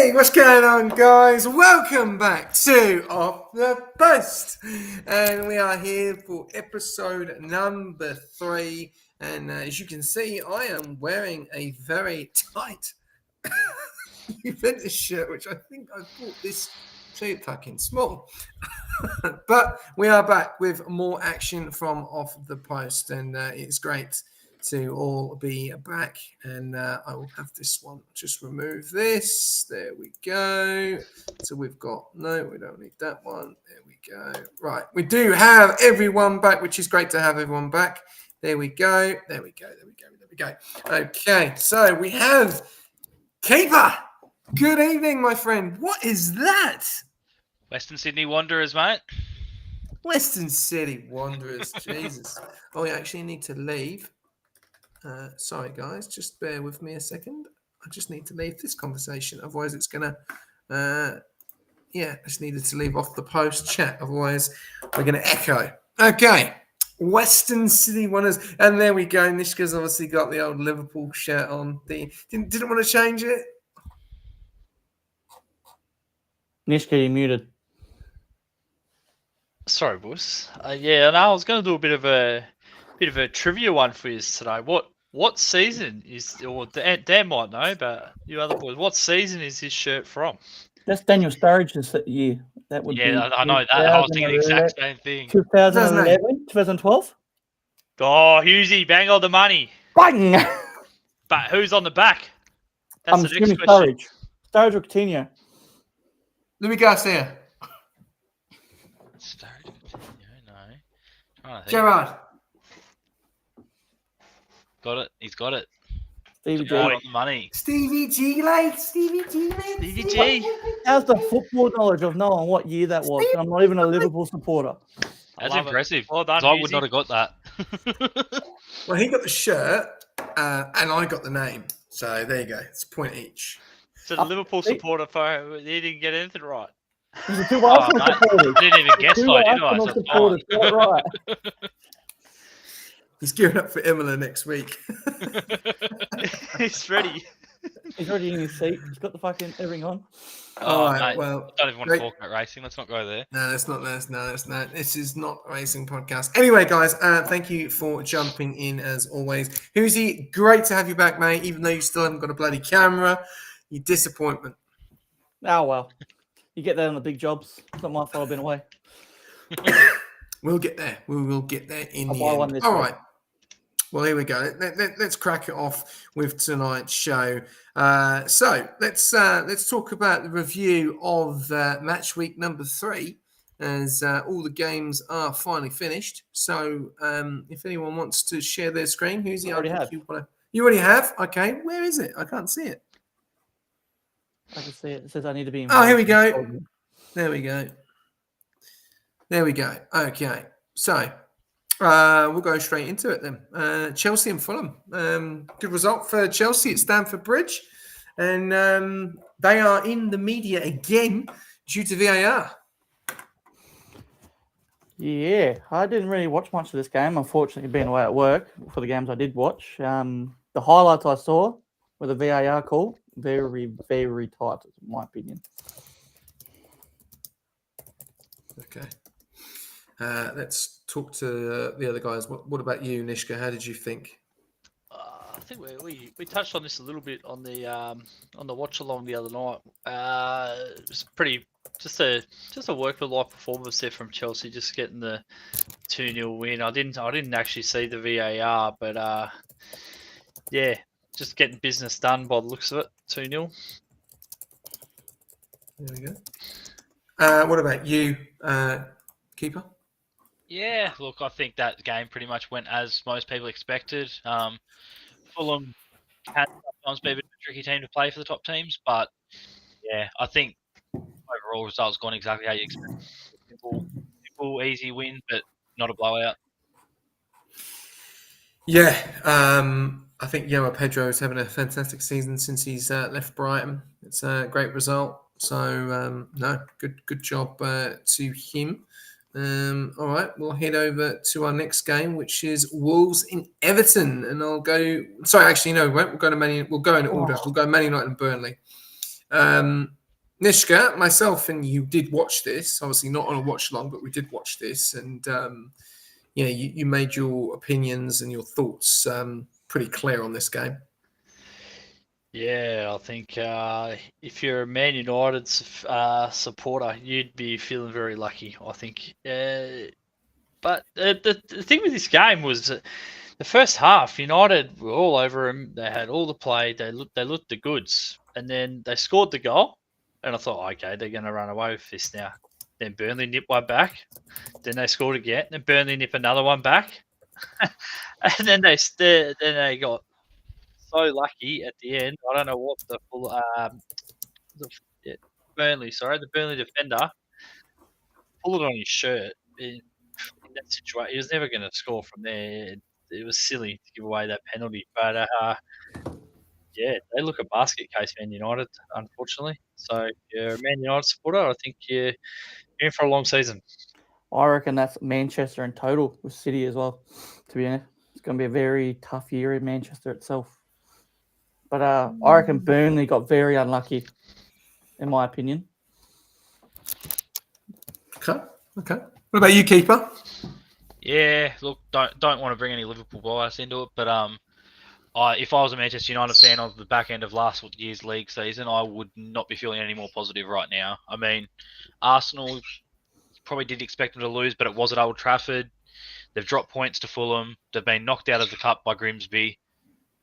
Hey, what's going on, guys? Welcome back to Off the Post. And we are here for episode number 3. And as you can see, I am wearing a very tight Juventus shirt, which I think I bought this too fucking small. But we are back with more action from Off the Post. And it's great to all be back, and I will have this one just remove this. There we go. So we've got we don't need that one. There we go. Right, we do have everyone back, which is great to have everyone back. There we go. Okay, so we have Keeper. Good evening, my friend. What is that? Western Sydney Wanderers, mate. Western City Wanderers. Jesus. Oh, we actually need to leave. Sorry, guys, just bear with me a second. I just need to leave this conversation. Otherwise, it's going to, I just needed to leave off the post chat. Otherwise, we're going to echo. Okay, Western City Wanderers. And there we go. Nishka's obviously got the old Liverpool shirt on. Didn't want to change it? Nishka, you're muted. Sorry, boys. I was going to do a bit of a trivia one for you today. What season is, or Dan might know, but you other boys, what season is this shirt from? That's Daniel Sturridge's year. That would be. Yeah, I know that. I was thinking the exact same thing. 2011, 2012. Oh, Hughesy, bang on the money. Bang! But who's on the back? That's the next question. Sturridge or Coutinho? Louis Garcia. Sturridge, no. Gerard. Got it. He's got it. Stevie G. On the money. Stevie G. Stevie G. How's the football knowledge of knowing what year that was? I'm not even a Liverpool supporter. That's impressive. Well done, I would not have got that. Well, he got the shirt, and I got the name. So there you go. It's a point each. So the Liverpool supporter, he didn't get anything right. There's two Arsenal supporters. I didn't even guess though, did I? Supporters, got it right. He's gearing up for Imola next week. He's ready. He's already in his seat. He's got the fucking everything on. All right, mate, well, I don't even want to talk about racing. Let's not go there. No, that's not. This is not a racing podcast. Anyway, guys, thank you for jumping in as always. Hughesy, great to have you back, mate. Even though you still haven't got a bloody camera, your disappointment. Oh well, you get that on the big jobs. It's not my fault I've been away. We'll get there. We will get there in the buy one end. this All week. right. Well, here we go. Let's crack it off with tonight's show. So let's talk about the review of match week number 3, as all the games are finally finished. So if anyone wants to share their screen, who's the already have. You already have? Okay. Where is it? I can't see it. I can see it. It says I need to be. Oh, here we go. There we go. Okay. So we'll go straight into it then. Chelsea and Fulham. Good result for Chelsea at Stamford Bridge. And they are in the media again due to VAR. Yeah, I didn't really watch much of this game, unfortunately, being away at work for the games I did watch. The highlights I saw with the VAR call, very, very tight, in my opinion. Okay. Let's talk to the other guys. What about you, Nishka? How did you think? I think we touched on this a little bit on the watch along the other night. It was just a work for life performance there from Chelsea, just getting the 2-0 win. I didn't actually see the VAR, but just getting business done by the looks of it. 2-0. There we go. What about you, Keeper? Yeah, look, I think that game pretty much went as most people expected. Fulham can sometimes be a bit of a tricky team to play for the top teams, but yeah, I think overall results gone exactly how you expect. Simple, easy win, but not a blowout. Yeah, I think João Pedro is having a fantastic season since he's left Brighton. It's a great result. So good job to him. All right, we'll head over to our next game, which is Wolves in Everton, and I'll go. Sorry, actually, no, we won't. We'll go to Man. We'll go in order. We'll go Man United and Burnley. Nishka, myself, and you did watch this. Obviously, not on a watch along, but we did watch this, and you made your opinions and your thoughts pretty clear on this game. Yeah, I think if you're a Man United supporter, you'd be feeling very lucky, I think. But the thing with this game was the first half, United were all over them. They had all the play. They looked the goods. And then they scored the goal. And I thought, okay, they're going to run away with this now. Then Burnley nipped one back. Then they scored again. Then Burnley nipped another one back. And then they got so lucky at the end. I don't know what the Burnley defender pulled it on his shirt in that situation. He was never going to score from there. It was silly to give away that penalty, but yeah, they look a basket case, Man United, unfortunately. So, if you're a Man United supporter, I think you're in for a long season. I reckon that's Manchester in total with City as well, to be honest. It's going to be a very tough year in Manchester itself. But I reckon Burnley got very unlucky, in my opinion. Okay. What about you, keeper? Yeah, look, don't want to bring any Liverpool bias into it, but if I was a Manchester United fan on the back end of last year's league season, I would not be feeling any more positive right now. I mean, Arsenal probably did expect them to lose, but it was at Old Trafford. They've dropped points to Fulham. They've been knocked out of the cup by Grimsby,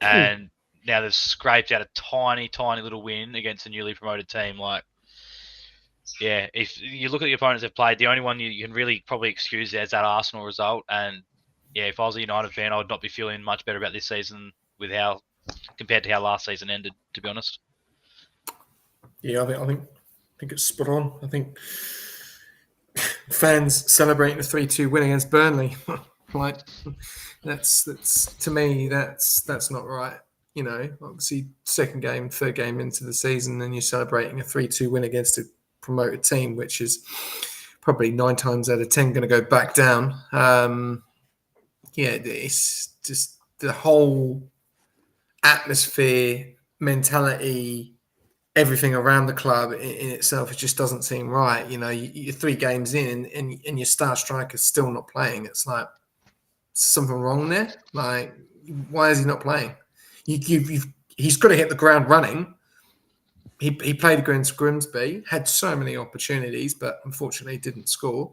and now they've scraped out a tiny, tiny little win against a newly promoted team. Like, yeah, if you look at the opponents they've played, the only one you can really probably excuse is that Arsenal result. And yeah, if I was a United fan, I would not be feeling much better about this season compared to how last season ended, to be honest. Yeah, I think it's spot on. I think fans celebrating the 3-2 win against Burnley, like that's to me that's not right. You know, obviously second game, third game into the season, and you're celebrating a 3-2 win against a promoted team, which is probably 9 times out of 10 going to go back down. It's just the whole atmosphere, mentality, everything around the club in itself, it just doesn't seem right. You know, you're 3 games in and your star striker's still not playing. It's like something wrong there. Like, why is he not playing? He's got to hit the ground running. He played against Grimsby, had so many opportunities, but unfortunately didn't score.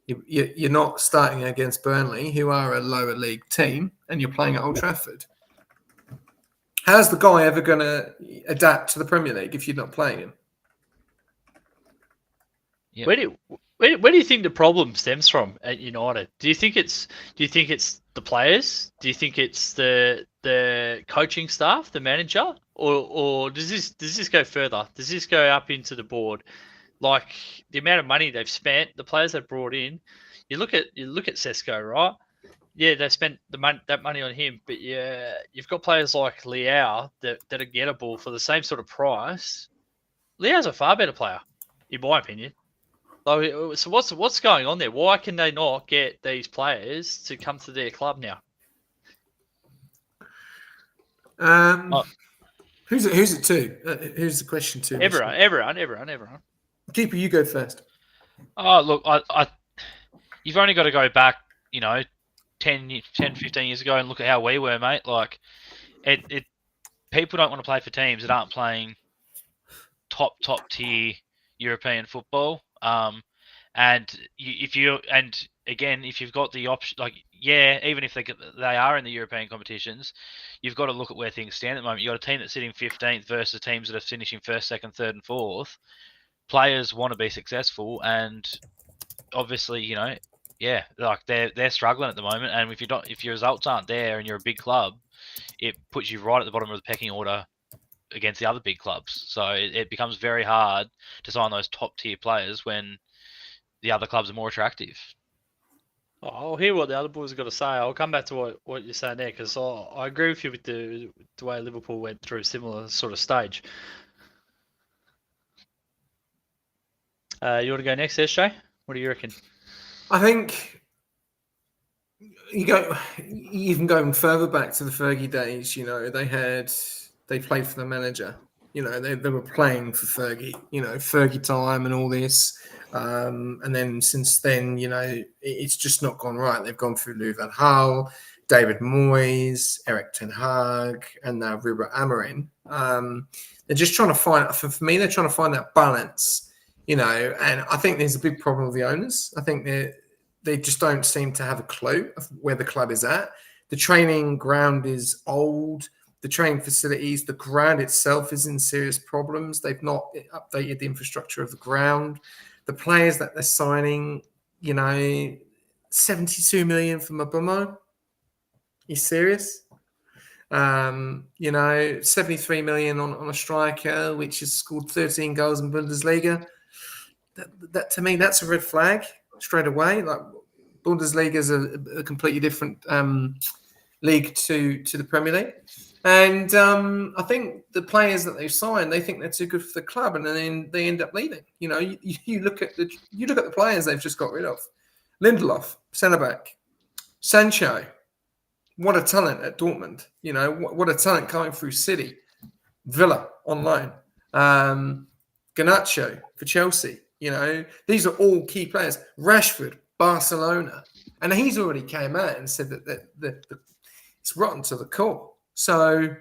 You're not starting against Burnley, who are a lower league team, and you're playing at Old Trafford. How's the guy ever going to adapt to the Premier League if you're not playing him? Yep. Where do you think the problem stems from at United? Do you think it's the players? Do you think it's the coaching staff, the manager, or does this go further? Does this go up into the board? Like the amount of money they've spent, the players they've brought in. You look at Sesko, right? Yeah, they spent that money on him, but yeah, you've got players like Liao that are gettable for the same sort of price. Liao's a far better player, in my opinion. So what's going on there? Why can they not get these players to come to their club now? Who's it to? Who's the question to? Everyone. Keeper, you go first. Oh, look, you've only got to go back, 10, 15 years ago and look at how we were, mate. Like, people don't want to play for teams that aren't playing top tier European football. And if you've got the option, like, yeah, even if they are in the European competitions, you've got to look at where things stand at the moment. You've got a team that's sitting 15th versus teams that are finishing first, second, third, and fourth. Players want to be successful, and obviously, like they're struggling at the moment. And if your results aren't there and you're a big club, it puts you right at the bottom of the pecking order against the other big clubs. So it becomes very hard to sign those top tier players when the other clubs are more attractive. I'll hear what the other boys have got to say. I'll come back to what you're saying there, because I agree with you with the way Liverpool went through a similar sort of stage. You want to go next, SJ? What do you reckon? I think even going further back to the Fergie days, they played for the manager. You know, they were playing for Fergie, Fergie time and all this. And then since then, it's just not gone right. They've gone through Lou Van Gaal, David Moyes, Eric Ten Hag, and now Ruben Amorim. They're just trying to find, for me, they're trying to find that balance, and I think there's a big problem with the owners. I think they just don't seem to have a clue of where the club is at. The training ground is old. The training facilities, the ground itself is in serious problems. They've not updated the infrastructure of the ground. The players that they're signing, 72 million from Mabumo. You serious? 73 million on a striker, which has scored 13 goals in Bundesliga. That to me, that's a red flag straight away. Like Bundesliga is a completely different league to the Premier League. And I think the players that they've signed, they think they're too good for the club, and then they end up leaving. You look at the players they've just got rid of. Lindelof, centre back. Sancho, what a talent at Dortmund. What a talent coming through City. Villa on loan. Garnacho for Chelsea. These are all key players. Rashford, Barcelona, and he's already came out and said that it's rotten to the core. So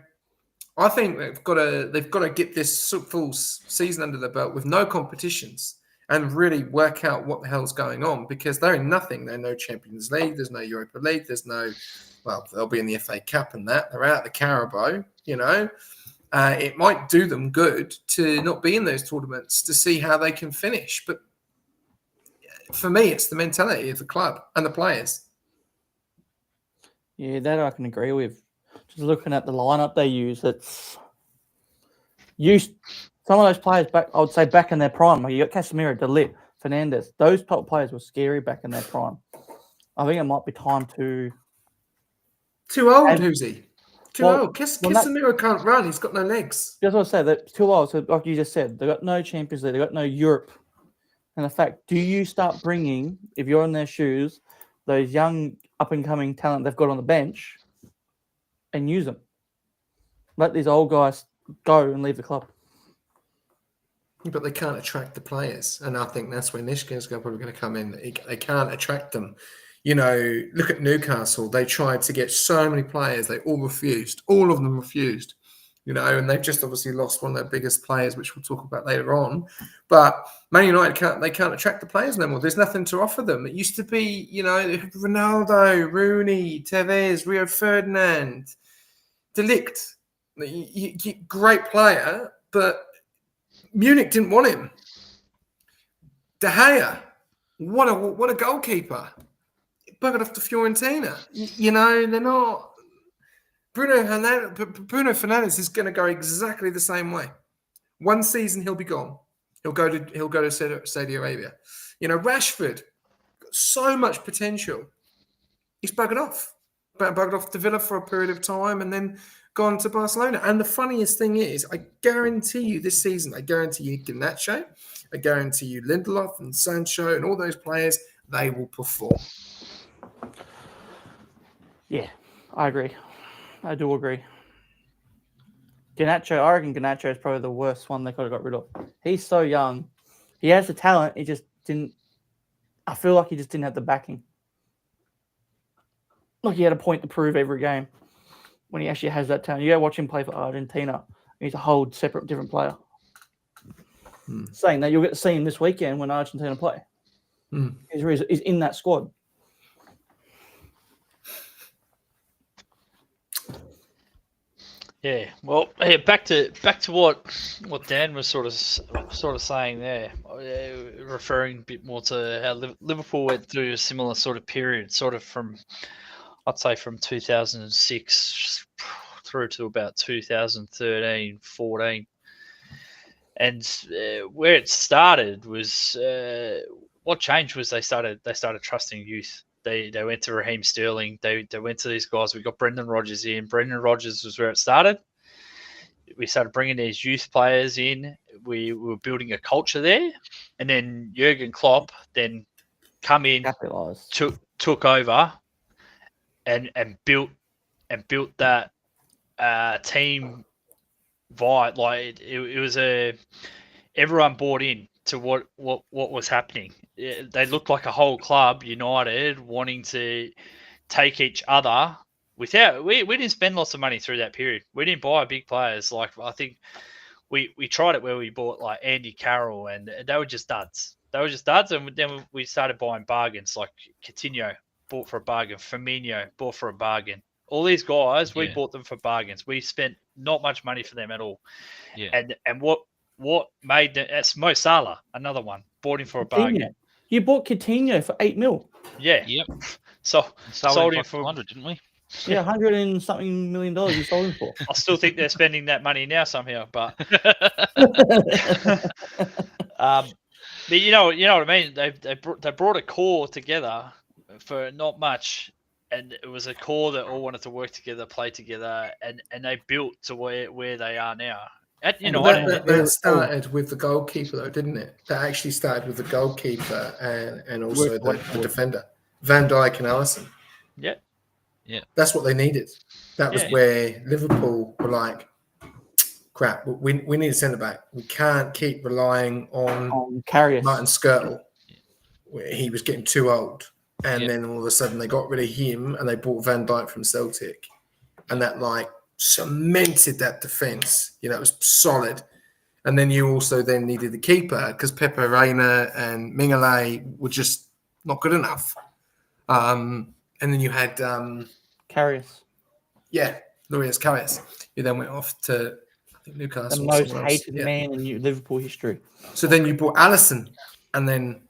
I think they've got to get this full season under the belt with no competitions and really work out what the hell's going on, because they're in nothing. There's no Champions League. There's no Europa League. There's no, they'll be in the FA Cup and that. They're out the Carabao, It might do them good to not be in those tournaments to see how they can finish. But for me, it's the mentality of the club and the players. Yeah, that I can agree with. Just looking at the lineup they use, it's used some of those players back. I would say back in their prime. Like you got Casemiro, De Ligt, Fernandes. Those top players were scary back in their prime. I think it might be time to. Too old, who's he? Too old. Well, Casemiro can't run. He's got no legs. That's what I said. That's too old. So, like you just said, they got no Champions League. They got no Europe. And the fact, do you start bringing, if you're in their shoes, those young up and coming talent they've got on the bench, and use them? Let these old guys go and leave the club. But they can't attract the players, and I think that's where Nishkin's probably going to come in. They can't attract them. Look at Newcastle. They tried to get so many players. They all refused. All of them refused. And they've just obviously lost one of their biggest players, which we'll talk about later on. But Man United can't attract the players no more. There's nothing to offer them. It used to be, Ronaldo, Rooney, Tevez, Rio Ferdinand, De Ligt. Great player, but Munich didn't want him. De Gea, what a goalkeeper. Buggered off to Fiorentina. They're not. Bruno Fernandes is going to go exactly the same way. One season he'll be gone. He'll go to Saudi Arabia. Rashford got so much potential. He's buggered off. Buggered off to Villa for a period of time and then gone to Barcelona. And the funniest thing is, I guarantee you this season, I guarantee you Garnacho, I guarantee you Lindelof and Sancho and all those players, they will perform. Yeah, I agree. I do agree. Garnacho, I reckon Garnacho is probably the worst one they could have got rid of. He's so young. He has the talent. He just didn't. I feel like he just didn't have the backing. Like he had a point to prove every game when he actually has that talent. You go watch him play for Argentina. He's a whole separate, different player. Saying that, you'll get to see him this weekend when Argentina play. He's in that squad. Yeah, well, back to what Dan was sort of saying there, referring a bit more to how Liverpool went through a similar sort of period, sort of from, I'd say, from 2006 through to about 2013, 14, and where it started was what changed was they started trusting youth. They went to Raheem Sterling. They went to these guys. We got Brendan Rodgers in. Brendan Rodgers was where it started. We started bringing these youth players in. We were building a culture there. And then Jurgen Klopp then come in, took over and built that team vibe. Like it was everyone bought in to what was happening. They looked like a whole club united, wanting to take each other. Without we didn't spend lots of money through that period. We didn't buy big players. Like I think we tried it where we bought like Andy Carroll, and they were just duds. And then we started buying bargains like Coutinho bought for a bargain, Firmino bought for a bargain. All these guys, we bought them for bargains. We spent not much money for them at all. Yeah. And what made them? That's Mo Salah, another one, bought him for a bargain. You bought Coutinho for $8 million. Yeah. Yep. So sold him for 100, didn't we? Yeah, $100 and something million you sold him for. I still think they're spending that money now somehow, but but you know what I mean. They brought a core together for not much, and it was a core that all wanted to work together, play together, and they built to where they are now. That started with the goalkeeper, though, didn't it? That actually started with the goalkeeper and also the defender, Van Dijk and Alisson. Yeah. Yeah. That's what they needed. That was where Liverpool were like, crap, we need a centre-back. We can't keep relying on Karius. Martin Skirtle. He was getting too old. And then all of a sudden they got rid of him and they bought Van Dijk from Celtic. And that like cemented that defence. You know, it was solid. And then you also then needed the keeper because Pepe Reina and Mignolet were just not good enough. And then you had Karius. Yeah, Loris Karius. He then went off to I think Newcastle. The most hated man in Liverpool history. So then you bought Alisson, and then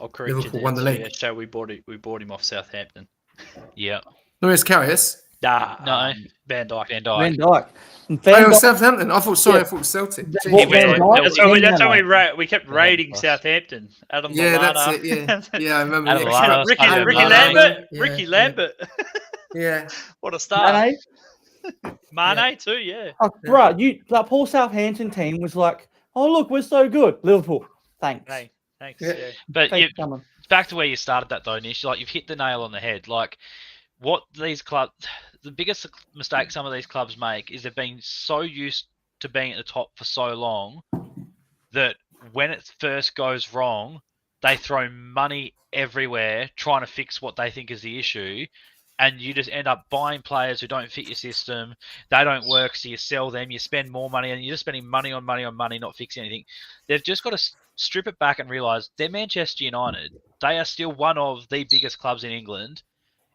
Liverpool won the league. Yeah, so we bought him off Southampton. Yeah. Loris Karius. No. Van Dijk. Van Dijk. Oh, Southampton. I thought Celtic. That's why we kept raiding Southampton. Adam Yeah, Lallana. that's it. Yeah, I remember. Ricky Lambert. Ricky Lambert. Yeah. What a start. Mane? Mane too, yeah. Oh, bro, that poor Southampton team was like, oh, look, we're so good. Liverpool. Thanks. Hey, thanks. Yeah. Yeah. But Coming. back to where you started that though, Nish. Like you've hit the nail on the head. Like what these clubs, the biggest mistake some of these clubs make is they've been so used to being at the top for so long that when it first goes wrong, they throw money everywhere trying to fix what they think is the issue. And you just end up buying players who don't fit your system. They don't work, so you sell them. You spend more money, and you're just spending money on money on money, not fixing anything. They've just got to strip it back and realise they're Manchester United. They are still one of the biggest clubs in England.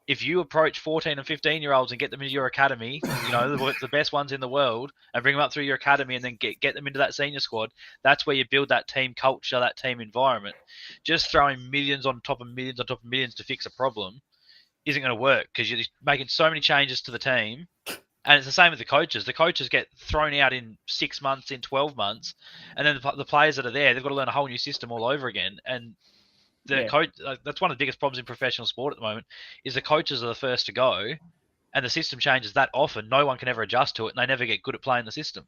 If you approach 14 and 15-year-olds and get them into your academy, you know, the best ones in the world, and bring them up through your academy and then get them into that senior squad, that's where you build that team culture, that team environment. Just throwing millions on top of millions on top of millions to fix a problem isn't going to work because you're making so many changes to the team. And it's the same with the coaches. The coaches get thrown out in 6 months, in 12 months, and then the players that are there, they've got to learn a whole new system all over again. And coach, that's one of the biggest problems in professional sport at the moment, is the coaches are the first to go, and the system changes that often. No one can ever adjust to it, and they never get good at playing the system.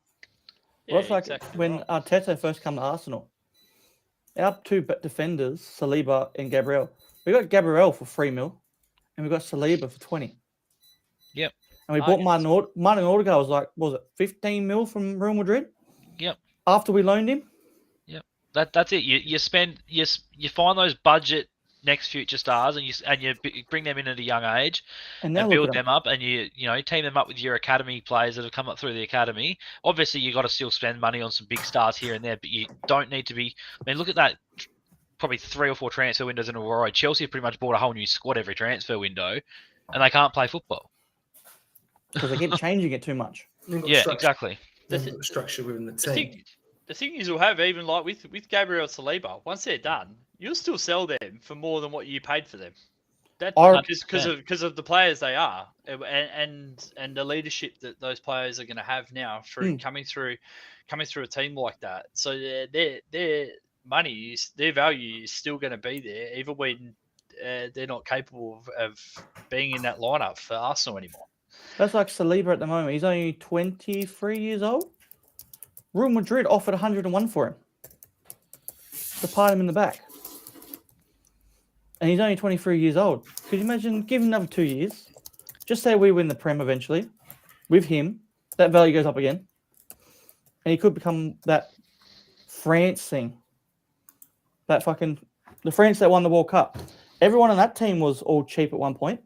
Well, it's like when Arteta first came to Arsenal, our two defenders, Saliba and Gabriel, we got Gabriel for $3 million. And we got Saliba for 20. Yep. And we bought Martin Odegaard was like, what was it, 15 mil from Real Madrid? Yep. After we loaned him? Yep. That's it. You find those budget next future stars and you bring them in at a young age and build them up, and you team them up with your academy players that have come up through the academy. Obviously you got to still spend money on some big stars here and there, but you don't need to be, I mean, look at that. Probably 3 or 4 transfer windows in a row. Chelsea pretty much bought a whole new squad every transfer window, and they can't play football because they keep changing it too much. Yeah, exactly. The structure within the team. The thing is, you'll have even like with Gabriel Saliba, once they're done, you'll still sell them for more than what you paid for them. That's because of the players they are, and the leadership that those players are going to have now through coming through a team like that. So they're money, their value is still going to be there, even when they're not capable of being in that lineup for Arsenal anymore. That's like Saliba at the moment. He's only 23 years old. Real Madrid offered 101 for him to part him in the back. And he's only 23 years old. Could you imagine giving another 2 years? Just say we win the Prem eventually. With him, that value goes up again. and he could become that France thing. The France that won the World Cup. Everyone on that team was all cheap at one point,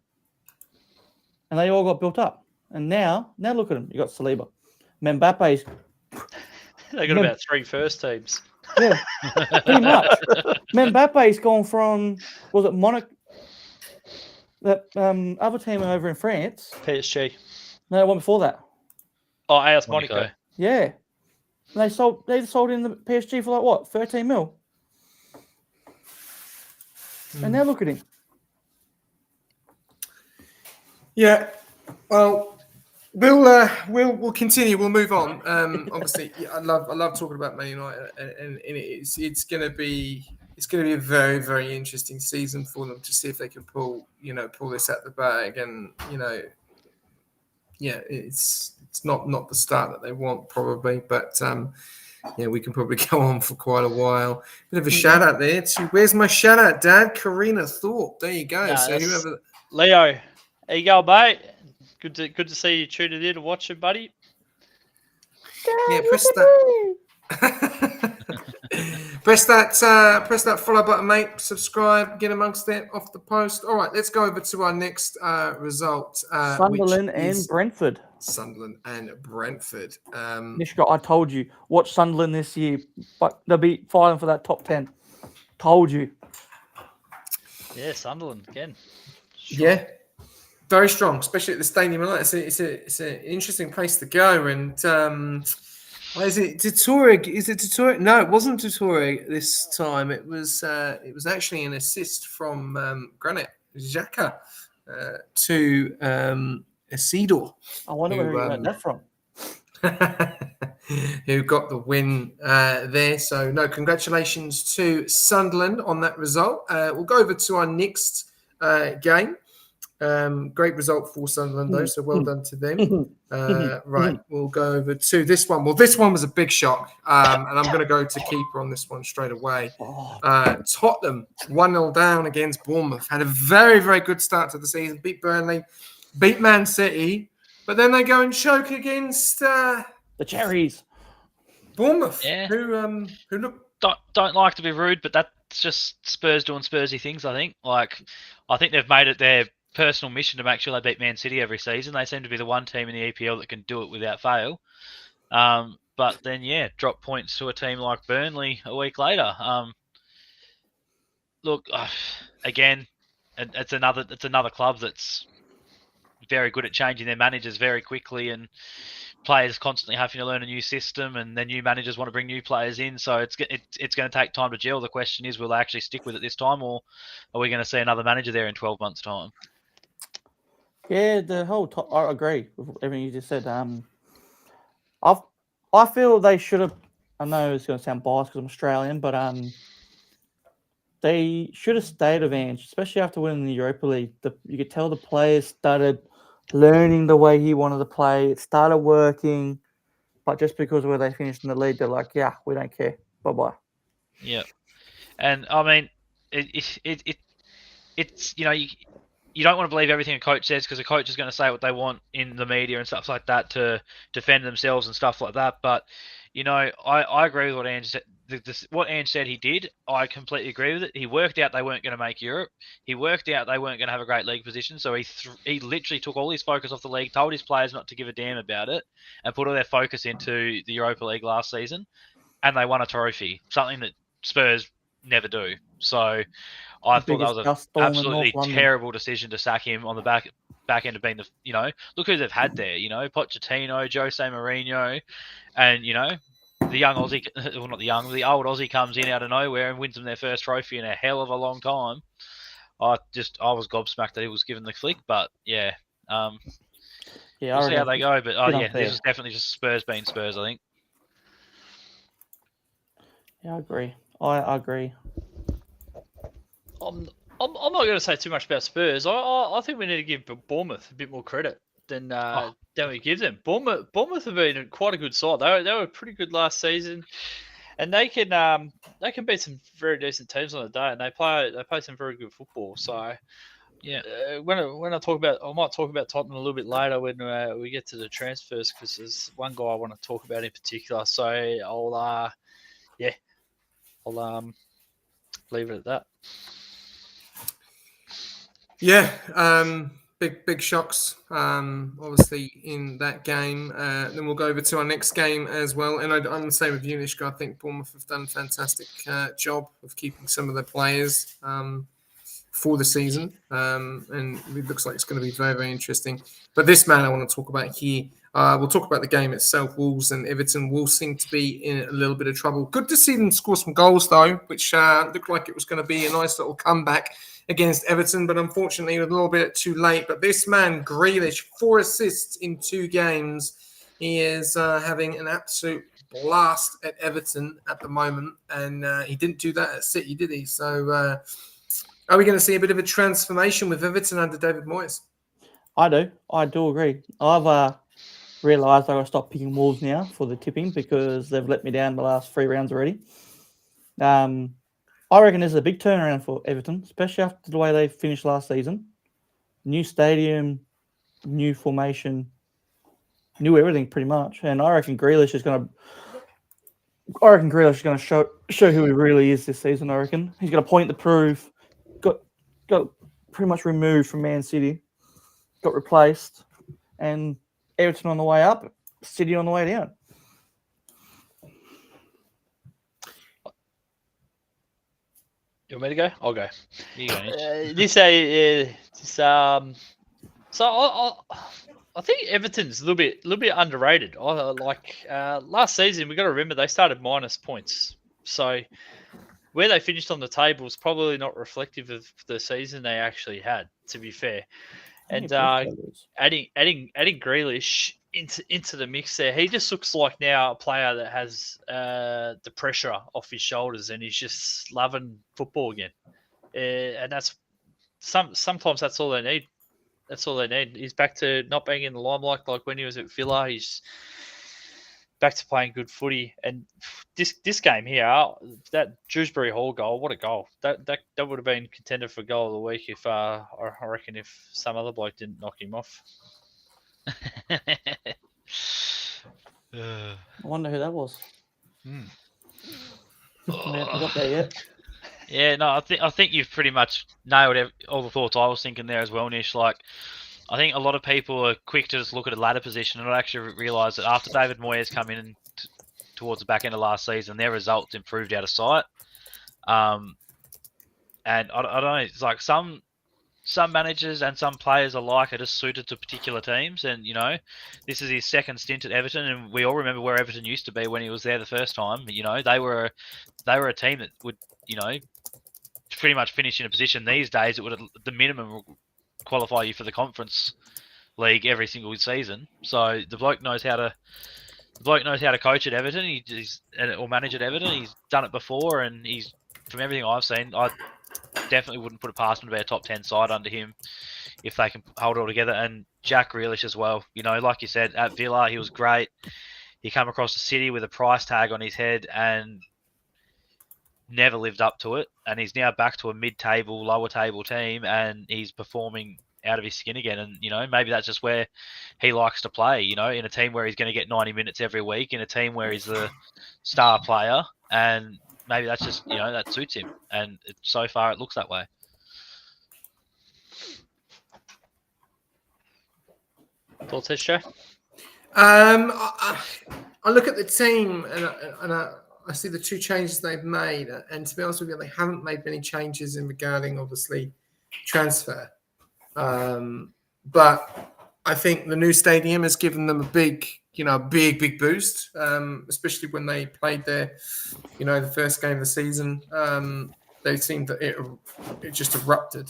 and they all got built up. And now look at them. You got Saliba, Mbappe's. They got about 3 first teams. Yeah, pretty much. Mbappe's gone from, was it Monaco? That other team over in France. PSG. No, one before that. Oh, AS Monaco. Yeah. And they sold in the PSG for like what, 13 mil? And now look at him. Yeah. Well, we'll continue. We'll move on. Obviously, I love talking about Man United, and it's going to be a very, very interesting season for them to see if they can pull this out the bag. And it's not the start that they want probably, but we can probably go on for quite a while. Bit of a shout out there to, where's my shout out, Dad? Karina Thorpe. There you go. So whoever, Leo, there you go, mate. Good to see you tuning in and watching, buddy. Yeah, press that follow button, mate. Subscribe, get amongst it, off the post. All right, let's go over to our next result. Sunderland and Brentford. Sunderland and Brentford. Nishka, I told you, watch Sunderland this year, but they'll be fighting for that top 10. Told you. Yeah, Sunderland again. Sure. Yeah, very strong, especially at the Stadium. It's an interesting place to go. And is it Tutorial? Is it Tutorial? No, it wasn't Tutorial this time. It was actually an assist from Granit Xhaka to Isidore. I wonder where he got that from. Who got the win there. So, no, congratulations to Sunderland on that result. We'll go over to our next game. Great result for Sunderland, though, so well done to them. Right, we'll go over to this one. Well, this one was a big shock, and I'm going to go to keeper on this one straight away. Tottenham 1-0 down against Bournemouth. Had a very, very good start to the season. Beat Burnley, beat Man City, but then they go and choke against the Cherries. Bournemouth, Yeah. who look. Don't like to be rude, but that's just Spurs doing Spursy things, I think. I think they've made it their personal mission to make sure they beat Man City every season. They seem to be the one team in the EPL that can do it without fail. But then, drop points to a team like Burnley a week later. Look, again, it's another club that's very good at changing their managers very quickly, and players constantly having to learn a new system, and then new managers want to bring new players in. So it's going to take time to gel. The question is, will they actually stick with it this time, or are we going to see another manager there in 12 months' time? Yeah, I agree with everything you just said. I feel they should have. I know it's going to sound biased because I'm Australian, but they should have stayed advanced, especially after winning the Europa League. You could tell the players started learning the way he wanted to play. It started working, but just because of where they finished in the league, they're like, yeah, we don't care. Bye-bye. Yeah. And, I mean, it's you don't want to believe everything a coach says, because a coach is going to say what they want in the media and stuff like that to defend themselves and stuff like that. But, I agree with what Ange said. What Ange said he did, I completely agree with it. He worked out they weren't going to make Europe. He worked out they weren't going to have a great league position. So he literally took all his focus off the league, told his players not to give a damn about it, and put all their focus into the Europa League last season. And they won a trophy, something that Spurs never do. So I thought that was an absolutely terrible decision to sack him on the back end of being look who they've had there, Pochettino, Jose Mourinho, and, the young Aussie, well, not the young, the old Aussie comes in out of nowhere and wins them their first trophy in a hell of a long time. I was gobsmacked that he was given the flick, but we'll see how they go. But this is definitely just Spurs being Spurs, I think. Yeah, I agree. I agree. I'm not going to say too much about Spurs. I think we need to give Bournemouth a bit more credit than we give them. Bournemouth have been quite a good side. They were pretty good last season, and they can beat some very decent teams on the day, and they play some very good football. So Yeah. When I talk about, I might talk about Tottenham a little bit later when we get to the transfers, because there's one guy I want to talk about in particular. So I'll leave it at that. Yeah, big shocks, obviously in that game. Then we'll go over to our next game as well. And I'm the same with you, Nishka. I think Bournemouth have done a fantastic job of keeping some of their players for the season, and it looks like it's going to be very, very interesting. But this man I want to talk about here. We'll talk about the game itself. Wolves and Everton will seem to be in a little bit of trouble. Good to see them score some goals, though, which looked like it was going to be a nice little comeback against Everton, but unfortunately, a little bit too late. But this man, Grealish, 4 assists in 2 games. He is having an absolute blast at Everton at the moment, and he didn't do that at City, did he? So, are we going to see a bit of a transformation with Everton under David Moyes? I do agree. I've realised I've got to stop picking Wolves now for the tipping because they've let me down the last 3 rounds already. I reckon this is a big turnaround for Everton, especially after the way they finished last season. New stadium, new formation, new everything pretty much. And I reckon Grealish is going to show who he really is this season. I reckon he's got a point to prove. Got pretty much removed from Man City, got replaced, and Everton on the way up, City on the way down. You want me to go? I'll go. You go, Nish. So I think Everton's a little bit underrated. Last season, we got to remember they started minus points, so where they finished on the table is probably not reflective of the season they actually had, to be fair. And adding Grealish into the mix there, he just looks like now a player that has the pressure off his shoulders, and he's just loving football again. And that's sometimes that's all they need. That's all they need. He's back to not being in the limelight like when he was at Villa. He's back to playing good footy. And this game here, that Dewsbury Hall goal, what a goal! That would have been contender for goal of the week if I reckon if some other bloke didn't knock him off. I wonder who that was. I haven't got there yet. Yeah, no, I think you've pretty much nailed all the thoughts I was thinking there as well, Nish. Like, I think a lot of people are quick to just look at a ladder position and not actually realise that after David Moyes come in towards the back end of last season, their results improved out of sight. And I don't know, it's like some managers and some players alike are just suited to particular teams. And, you know, this is his second stint at Everton, and we all remember where Everton used to be when he was there the first time. You know, they were a team that would, you know, pretty much finish in a position these days. It would, at the minimum, qualify you for the Conference League every single season. So the bloke knows how to coach at Everton. Or manage at Everton. He's done it before, and he's, from everything I've seen, I definitely wouldn't put it past him to be a top 10 side under him if they can hold it all together. And Jack Grealish as well. You know, like you said, at Villa, he was great. He came across the City with a price tag on his head and never lived up to it. And he's now back to a mid-table, lower-table team, and he's performing out of his skin again. And, you know, maybe that's just where he likes to play, you know, in a team where he's going to get 90 minutes every week, in a team where he's the star player. And maybe that's just, you know, that suits him. And so far it looks that way. Thoughts, Joe? I look at the team and I see the 2 changes they've made. And to be honest with you, they haven't made many changes in regarding, obviously, transfer. But I think the new stadium has given them a big boost, especially when they played there, you know, the first game of the season. They seemed that it just erupted,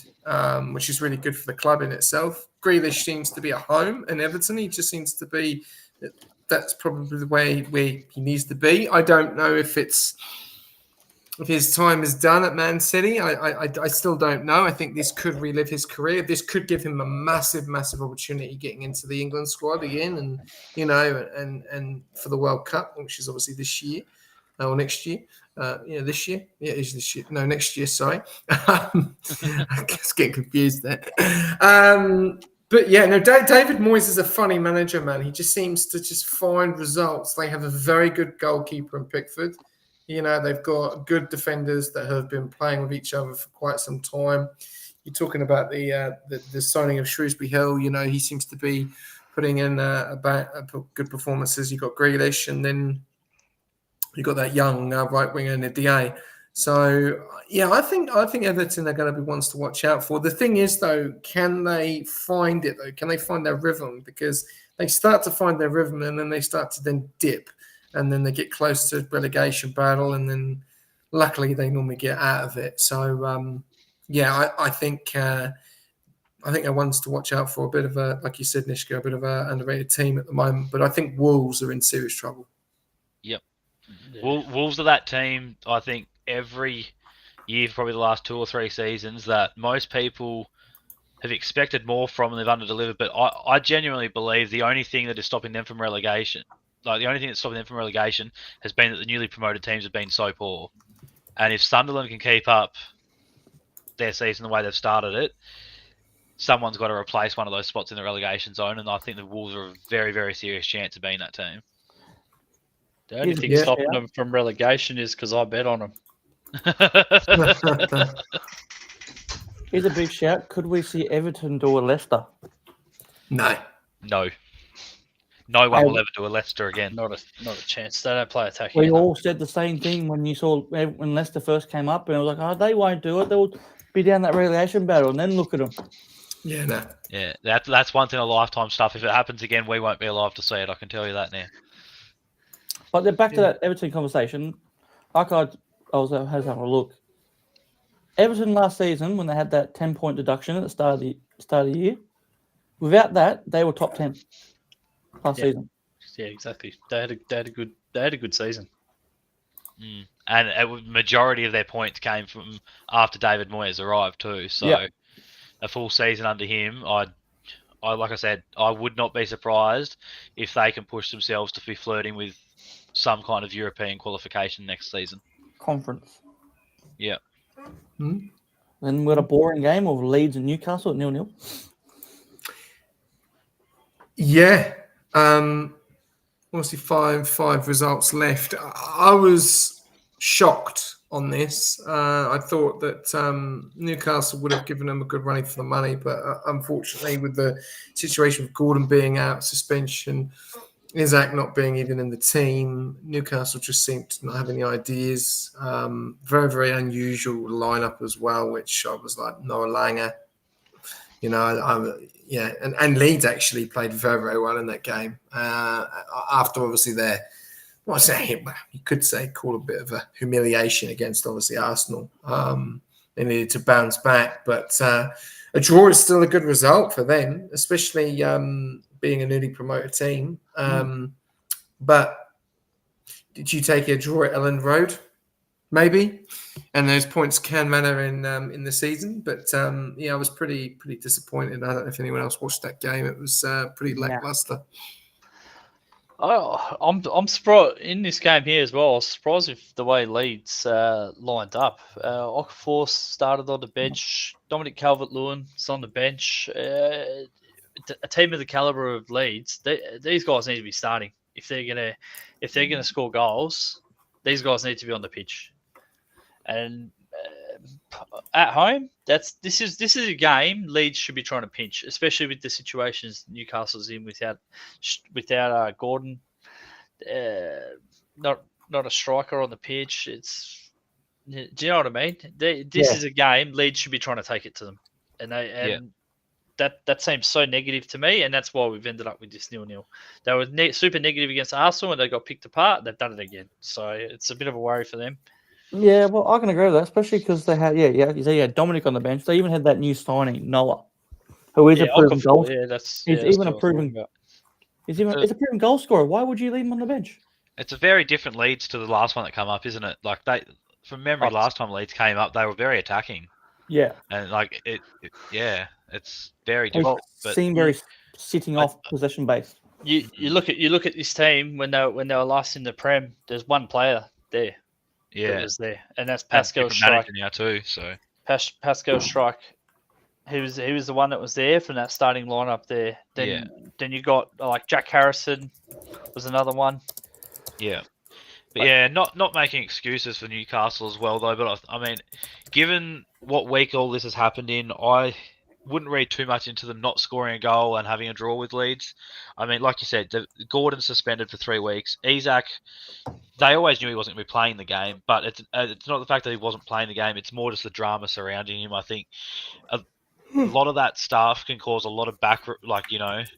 which is really good for the club in itself. Grealish seems to be at home, and Everton, he just seems to be, that's probably the way where he needs to be. I don't know if his time is done at Man City. I still don't know. I think this could relive his career. This could give him a massive, massive opportunity getting into the England squad again, and, you know, and for the World Cup, which is obviously this year. or next year. This year. Yeah, it is this year. No, next year. Sorry, I was getting confused there. But yeah, no. David Moyes is a funny manager, man. He just seems to just find results. They have a very good goalkeeper in Pickford. They've got good defenders that have been playing with each other for quite some time. You're talking about the signing of Shrewsbury Hill. He seems to be putting in good performances. You've got Grealish, and then you've got that young right winger Ndiaye. So yeah, I think Everton are going to be ones to watch out for. The thing is, though, can they find it? Though, can they find their rhythm? Because they start to find their rhythm, and then they start to then dip, and then they get close to relegation battle, and then luckily they normally get out of it. So I think they're ones to watch out for. A bit of a, like you said, Nishka, a bit of an underrated team at the moment. But I think Wolves are in serious trouble. Yep. Yeah. Wolves are that team, I think, every year for probably the last 2 or 3 seasons that most people have expected more from and they've underdelivered. But I genuinely believe the only thing that is stopping them from relegation, has been that the newly promoted teams have been so poor. And if Sunderland can keep up their season the way they've started it, someone's got to replace one of those spots in the relegation zone, and I think the Wolves are a very, very serious chance of being that team. The only thing stopping them from relegation is because I bet on them. Here's a big shout. Could we see Everton do a Leicester? No. No one will ever do a Leicester again. Not a chance. They don't play attacking. We all said the same thing when Leicester first came up, and I was like, they won't do it. They'll be down that relegation battle, and then look at them. Yeah, no. Yeah, that's once in a lifetime stuff. If it happens again, we won't be alive to see it. I can tell you that now. But then back to that Everton conversation. Like I was having a look. Everton last season, when they had that 10-point deduction at the start of the year, without that, they were top 10 last season. Yeah, exactly. They had a good season. And a majority of their points came from after David Moyes arrived too. So a full season under him, I like I said, I would not be surprised if they can push themselves to be flirting with some kind of European qualification next season. Conference. Yeah. Then we got a boring game of Leeds and Newcastle at 0-0. Yeah. Obviously, five results left. I was shocked on this. I thought that Newcastle would have given them a good running for the money, but unfortunately, with the situation of Gordon being out, suspension, Isaac not being even in the team, Newcastle just seemed to not have any ideas. Very, very unusual lineup as well, which I was like, Noah Langer. And Leeds actually played very, very well in that game. After obviously you could call a bit of a humiliation against obviously Arsenal. They needed to bounce back, but a draw is still a good result for them, especially being a newly promoted team. But did you take a draw at Elland Road? Maybe, and those points can matter in the season. But I was pretty disappointed. I don't know if anyone else watched that game. It was pretty lackluster. I'm surprised in this game here as well. I was surprised with the way Leeds lined up. Okafor started on the bench. Dominic Calvert-Lewin is on the bench. A team of the caliber of Leeds, these guys need to be starting if they're gonna score goals. These guys need to be on the pitch. And at home, this is a game Leeds should be trying to pinch, especially with the situations Newcastle's in without Gordon, not a striker on the pitch. Do you know what I mean? This is a game Leeds should be trying to take it to them, that seems so negative to me, and that's why we've ended up with this 0-0. They were super negative against Arsenal, and they got picked apart. They've done it again, so it's a bit of a worry for them. Yeah, well, I can agree with that, especially because they had Dominic on the bench. They even had that new signing, Noah, who is a proven goal. He's a proven goal scorer. Why would you leave him on the bench? It's a very different Leeds to the last one that came up, isn't it? Like from memory, last time Leeds came up, they were very attacking. Yeah, and it's very different. But seem very sitting off possession based. You look at this team when they were last in the Prem. There's one player there that Yeah, was there, and that's and Pascal different Strike. manager now too. So Pascal Strike. He was the one that was there from that starting lineup there. Yeah. Then you got like Jack Harrison was another one. yeah, but yeah, not making excuses for Newcastle as well though. But I mean, given what week all this has happened in, I wouldn't read too much into them not scoring a goal and having a draw with Leeds. I mean, like you said, Gordon's suspended for 3 weeks. Isaac, they always knew he wasn't going to be playing the game, but it's not the fact that he wasn't playing the game. It's more just the drama surrounding him. I think a lot of that stuff can cause a lot of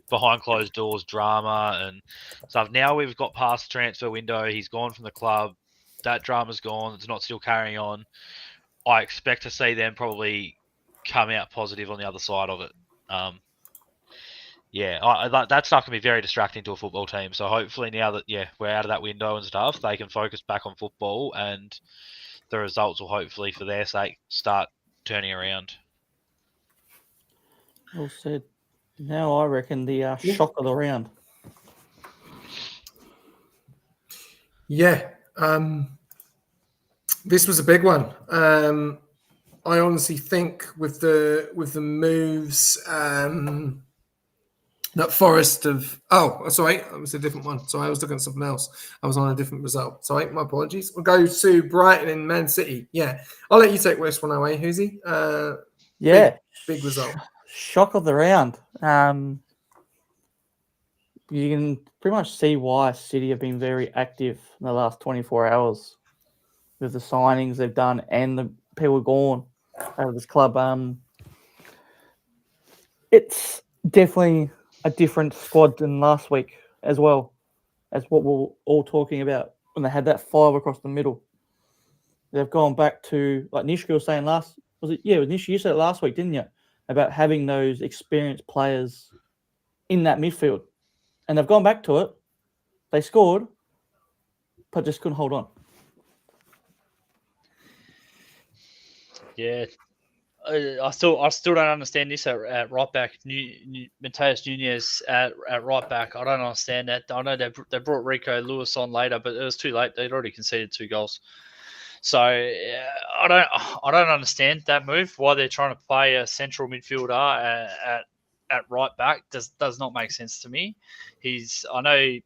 behind closed doors drama and stuff. Now we've got past the transfer window. He's gone from the club. That drama's gone. It's not still carrying on. I expect to see them probably come out positive on the other side of it. That stuff can be very distracting to a football team. So hopefully now that we're out of that window and stuff, they can focus back on football, and the results will hopefully, for their sake, start turning around. Well said. Now I reckon the shock of the round. Yeah, this was a big one. I honestly think with the moves that Forest have. Oh, sorry, it was a different one. Sorry, I was looking at something else. I was on a different result. Sorry, my apologies. We'll go to Brighton and Man City. Yeah, I'll let you take this one away, Hoosie. Big result. Shock of the round. You can pretty much see why City have been very active in the last 24 hours with the signings they've done and the people gone out of this club. It's definitely a different squad than last week as well, as what we're all talking about when they had that 5 across the middle. They've gone back to, like Nishka was saying Nishka, you said it last week, didn't you? About having those experienced players in that midfield. And they've gone back to it. They scored, but just couldn't hold on. Yeah, I still don't understand this at right back. Mateus Nunes at right back. I don't understand that. I know they brought Rico Lewis on later, but it was too late. They'd already conceded 2 goals. So I don't understand that move. Why they're trying to play a central midfielder at right back does not make sense to me. I know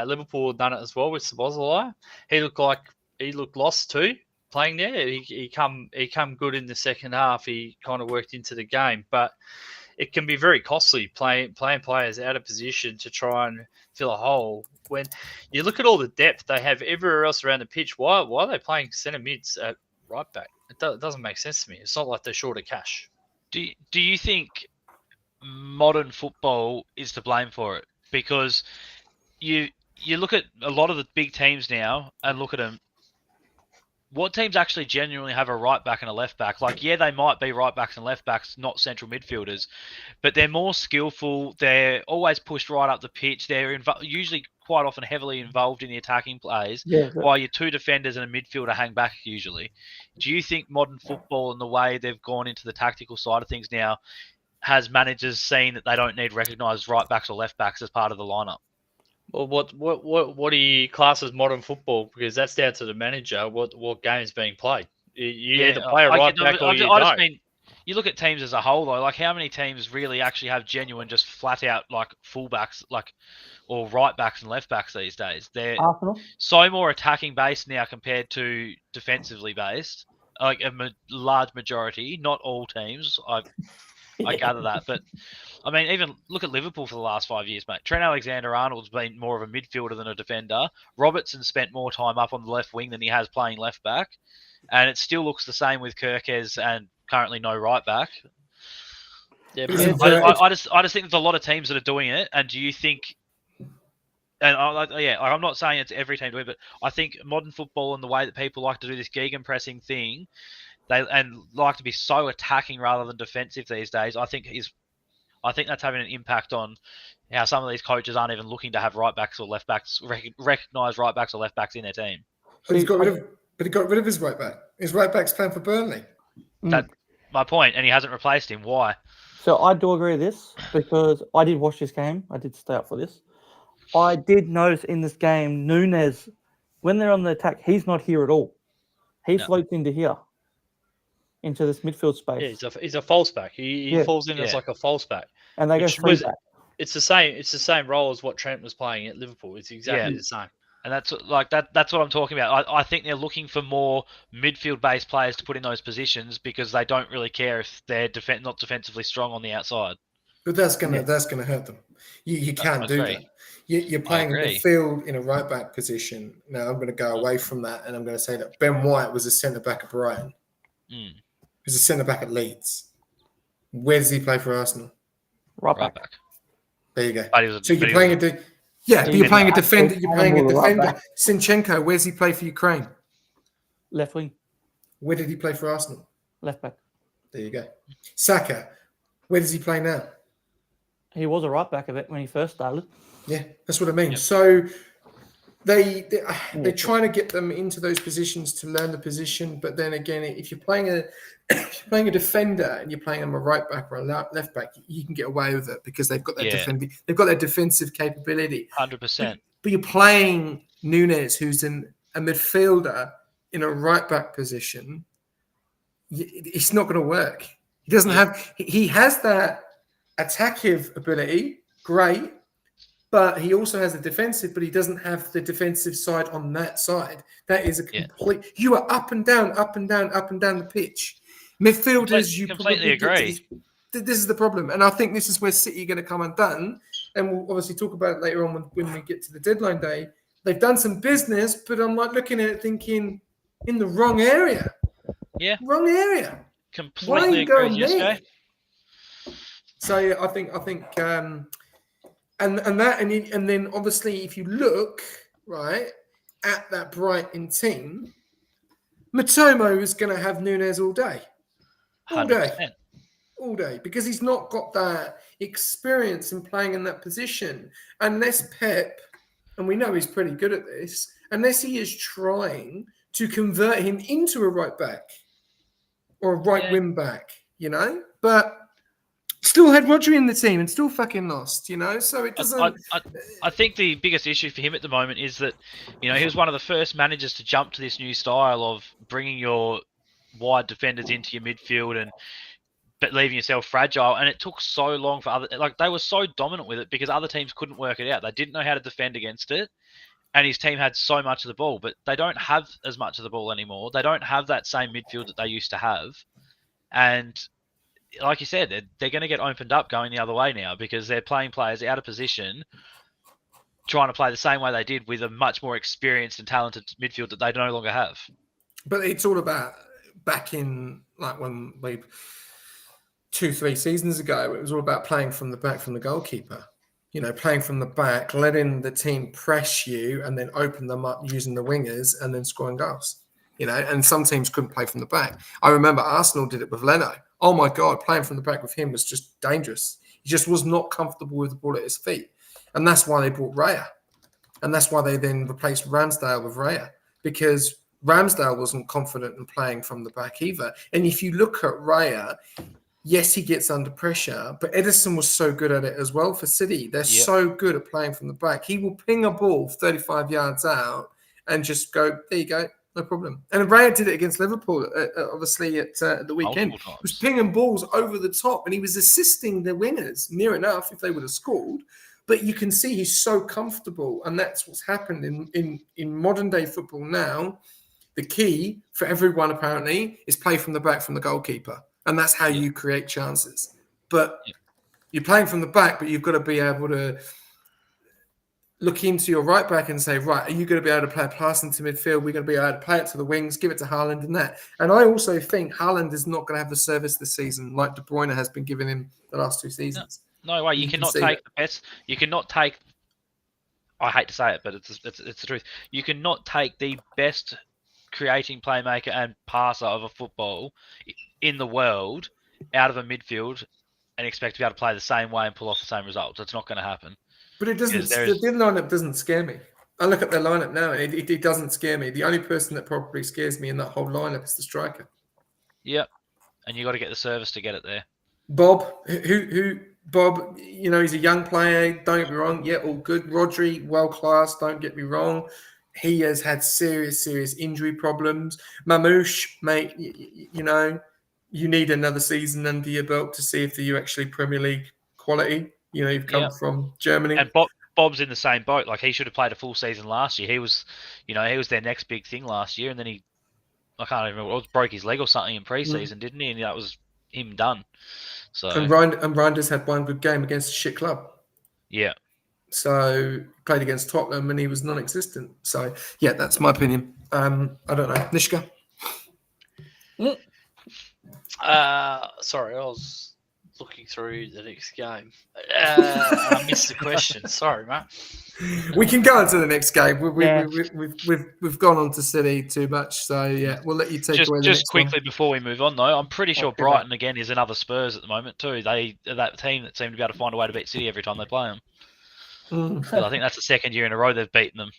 Liverpool have done it as well with Szoboszlai. He looked lost too playing there. He come good in the second half. He kind of worked into the game, but it can be very costly playing players out of position to try and fill a hole. When you look at all the depth they have everywhere else around the pitch, why are they playing centre mids at right back? It doesn't make sense to me. It's not like they're short of cash. Do you think modern football is to blame for it? Because you look at a lot of the big teams now and look at them. What teams actually genuinely have a right back and a left back? Like, yeah, they might be right backs and left backs, not central midfielders, but they're more skillful. They're always pushed right up the pitch. They're usually quite often heavily involved in the attacking plays, while your 2 defenders and a midfielder hang back usually. Do you think modern football and the way they've gone into the tactical side of things now has managers seen that they don't need recognised right backs or left backs as part of the lineup? Well, what do you class as modern football? Because that's down to the manager. What game is being played? You either play a right back or you don't. I just mean, you look at teams as a whole though. Like, how many teams really actually have genuine, just flat out like fullbacks, or right backs and left backs these days? They're Arsenal? so more attacking based now compared to defensively based. Like a large majority, not all teams. I gather that, but I mean, even look at Liverpool for the last 5 years, mate. Trent Alexander-Arnold's been more of a midfielder than a defender. Robertson spent more time up on the left wing than he has playing left back, and it still looks the same with Kirkes and currently no right back. Yeah, I just think there's a lot of teams that are doing it, and do you think? And I'm not saying it's every team doing it, but I think modern football and the way that people like to do this gegenpressing thing, they like to be so attacking rather than defensive these days. I think that's having an impact on how some of these coaches aren't even looking to have right backs or left backs, recognise right backs or left backs in their team. But he got rid of his right back. His right back's playing for Burnley. That's my point, and he hasn't replaced him. Why? So I do agree with this because I did watch this game. I did stay up for this. I did notice in this game Nunes when they're on the attack, he's not here at all. He No. floats into here, into this midfield space. Yeah, he's a false back. He Yeah. falls in as Yeah. like a false back. And they go Which three was- back. It's the same role as what Trent was playing at Liverpool. It's exactly Yeah. the same. And that's like that. That's what I'm talking about. I think they're looking for more midfield-based players to put in those positions because they don't really care if they're not defensively strong on the outside. But that's gonna hurt them. You can't I do agree. that. You're playing in agree. midfield in a right back position. Now I'm going to go away from that, and I'm going to say that Ben White was a centre back at Brighton. Mm. He was a centre back at Leeds. Where does he play for Arsenal? Right Right back. back. There you go. But he was a- So but you're he playing was a but you're playing a defender. You're playing a Animal right defender. back. Sinchenko, where's he play for Ukraine? Left wing, Where did he play for Arsenal? left back. There you go. Saka, where does he play now? He was a right back of it when he first started. Yeah, that's what I mean. Yep. So they're trying to get them into those positions to learn the position, but then again, if you're playing a defender and you're playing them a right back or a left back, you can get away with it because they've got that they've got that defensive capability. 100%. But you're playing Nunes, who's a midfielder in a right back position. It's not going to work. He doesn't have. He has that attacking ability, great, but he also has the defensive. But he doesn't have the defensive side on that side. That is a complete. You are up and down, up and down, up and down the pitch. Midfielders, you completely agree. This is the problem, and I think this is where City are going to come undone. And we'll obviously talk about it later on when we get to the deadline day. They've done some business, but I'm like looking at it thinking in the wrong area. Yeah. Wrong area. Completely agree with you, Jay. So I think and then obviously if you look right at that Brighton team, Matomo is going to have Nunes all day, 100%. all day, because he's not got that experience in playing in that position unless Pep, and we know he's pretty good at this, unless he is trying to convert him into a right back or a right wing back, but still had Rodri in the team and still fucking lost, so it doesn't. I think the biggest issue for him at the moment is that, he was one of the first managers to jump to this new style of bringing your wide defenders into your midfield but leaving yourself fragile. And it took so long for they were so dominant with it because other teams couldn't work it out. They didn't know how to defend against it. And his team had so much of the ball, but they don't have as much of the ball anymore. They don't have that same midfield that they used to have. And like you said, they're going to get opened up going the other way now because they're playing players out of position, trying to play the same way they did with a much more experienced and talented midfield that they no longer have. But it's all about back in when 2-3 seasons ago, it was all about playing from the back from the goalkeeper. Playing from the back, letting the team press you and then open them up using the wingers and then scoring goals. And some teams couldn't play from the back. I remember Arsenal did it with Leno. Oh my God, playing from the back with him was just dangerous. He just was not comfortable with the ball at his feet. And that's why they brought Raya. And that's why they then replaced Ramsdale with Raya, because Ramsdale wasn't confident in playing from the back either. And if you look at Raya, yes, he gets under pressure, but Edison was so good at it as well for City. They're so good at playing from the back. He will ping a ball 35 yards out and just go, there you go, no problem. And Raya did it against Liverpool, obviously, at the weekend. He was pinging balls over the top, and he was assisting the winners, near enough, if they would have scored. But you can see he's so comfortable, and that's what's happened in modern-day football now. The key for everyone, apparently, is play from the back from the goalkeeper. And that's how you create chances. But you're playing from the back, but you've got to be able to look into your right back and say, right, are you going to be able to play a pass into midfield? We're going to be able to play it to the wings, give it to Haaland and that. And I also think Haaland is not going to have the service this season like De Bruyne has been giving him the last 2 seasons. No way. You cannot take the best. You cannot take. I hate to say it, but it's the truth. You cannot take the best creating playmaker and passer of a football in the world out of a midfield and expect to be able to play the same way and pull off the same results. It's not going to happen. But it doesn't. The lineup doesn't scare me. I look at their lineup now, and it doesn't scare me. The only person that probably scares me in that whole lineup is the striker. Yep, and you got to get the service to get it there. Bob, Bob, he's a young player. Don't get me wrong. Yeah, all good. Rodri, world class. Don't get me wrong. he has had serious injury problems. Mamouche, mate, you know, you need another season under your belt to see if you're actually Premier League quality. You know, you've come Yeah. from Germany. And Bob's in the same boat. Like, he should have played a full season last year. He was their next big thing last year, and then I can't even remember, it was broke his leg or something in pre-season, didn't he? And that was him done. So And Reinders had one good game against a shit club. yeah. So played against Tottenham and he was non-existent. So yeah, that's my opinion. I don't know, Nishka. Sorry, I was looking through the next game. I missed the question. Sorry, mate. We can go on to the next game. Yeah. We've gone on to City too much, so yeah, we'll let you take away the Just next quickly before we move on, though, I'm pretty sure Okay, Brighton again is another Spurs at the moment too. They are that team that seem to be able to find a way to beat City every time they play them. one. I think that's the second year in a row they've beaten them.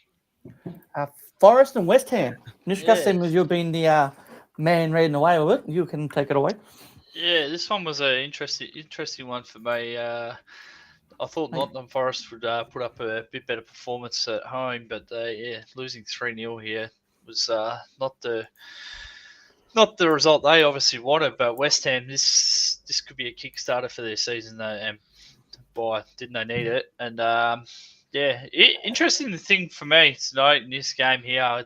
Forest and West Ham. Nishka, Yeah. seeing as you've been the man reading away with it, you can take it away. Yeah, this one was an interesting one for me. I thought Nottingham Forest would put up a bit better performance at home, but losing 3-0 here was not the result they obviously wanted. But West Ham, this could be a kickstarter for their season, and boy, didn't they need it. And interesting thing for me to note in this game here,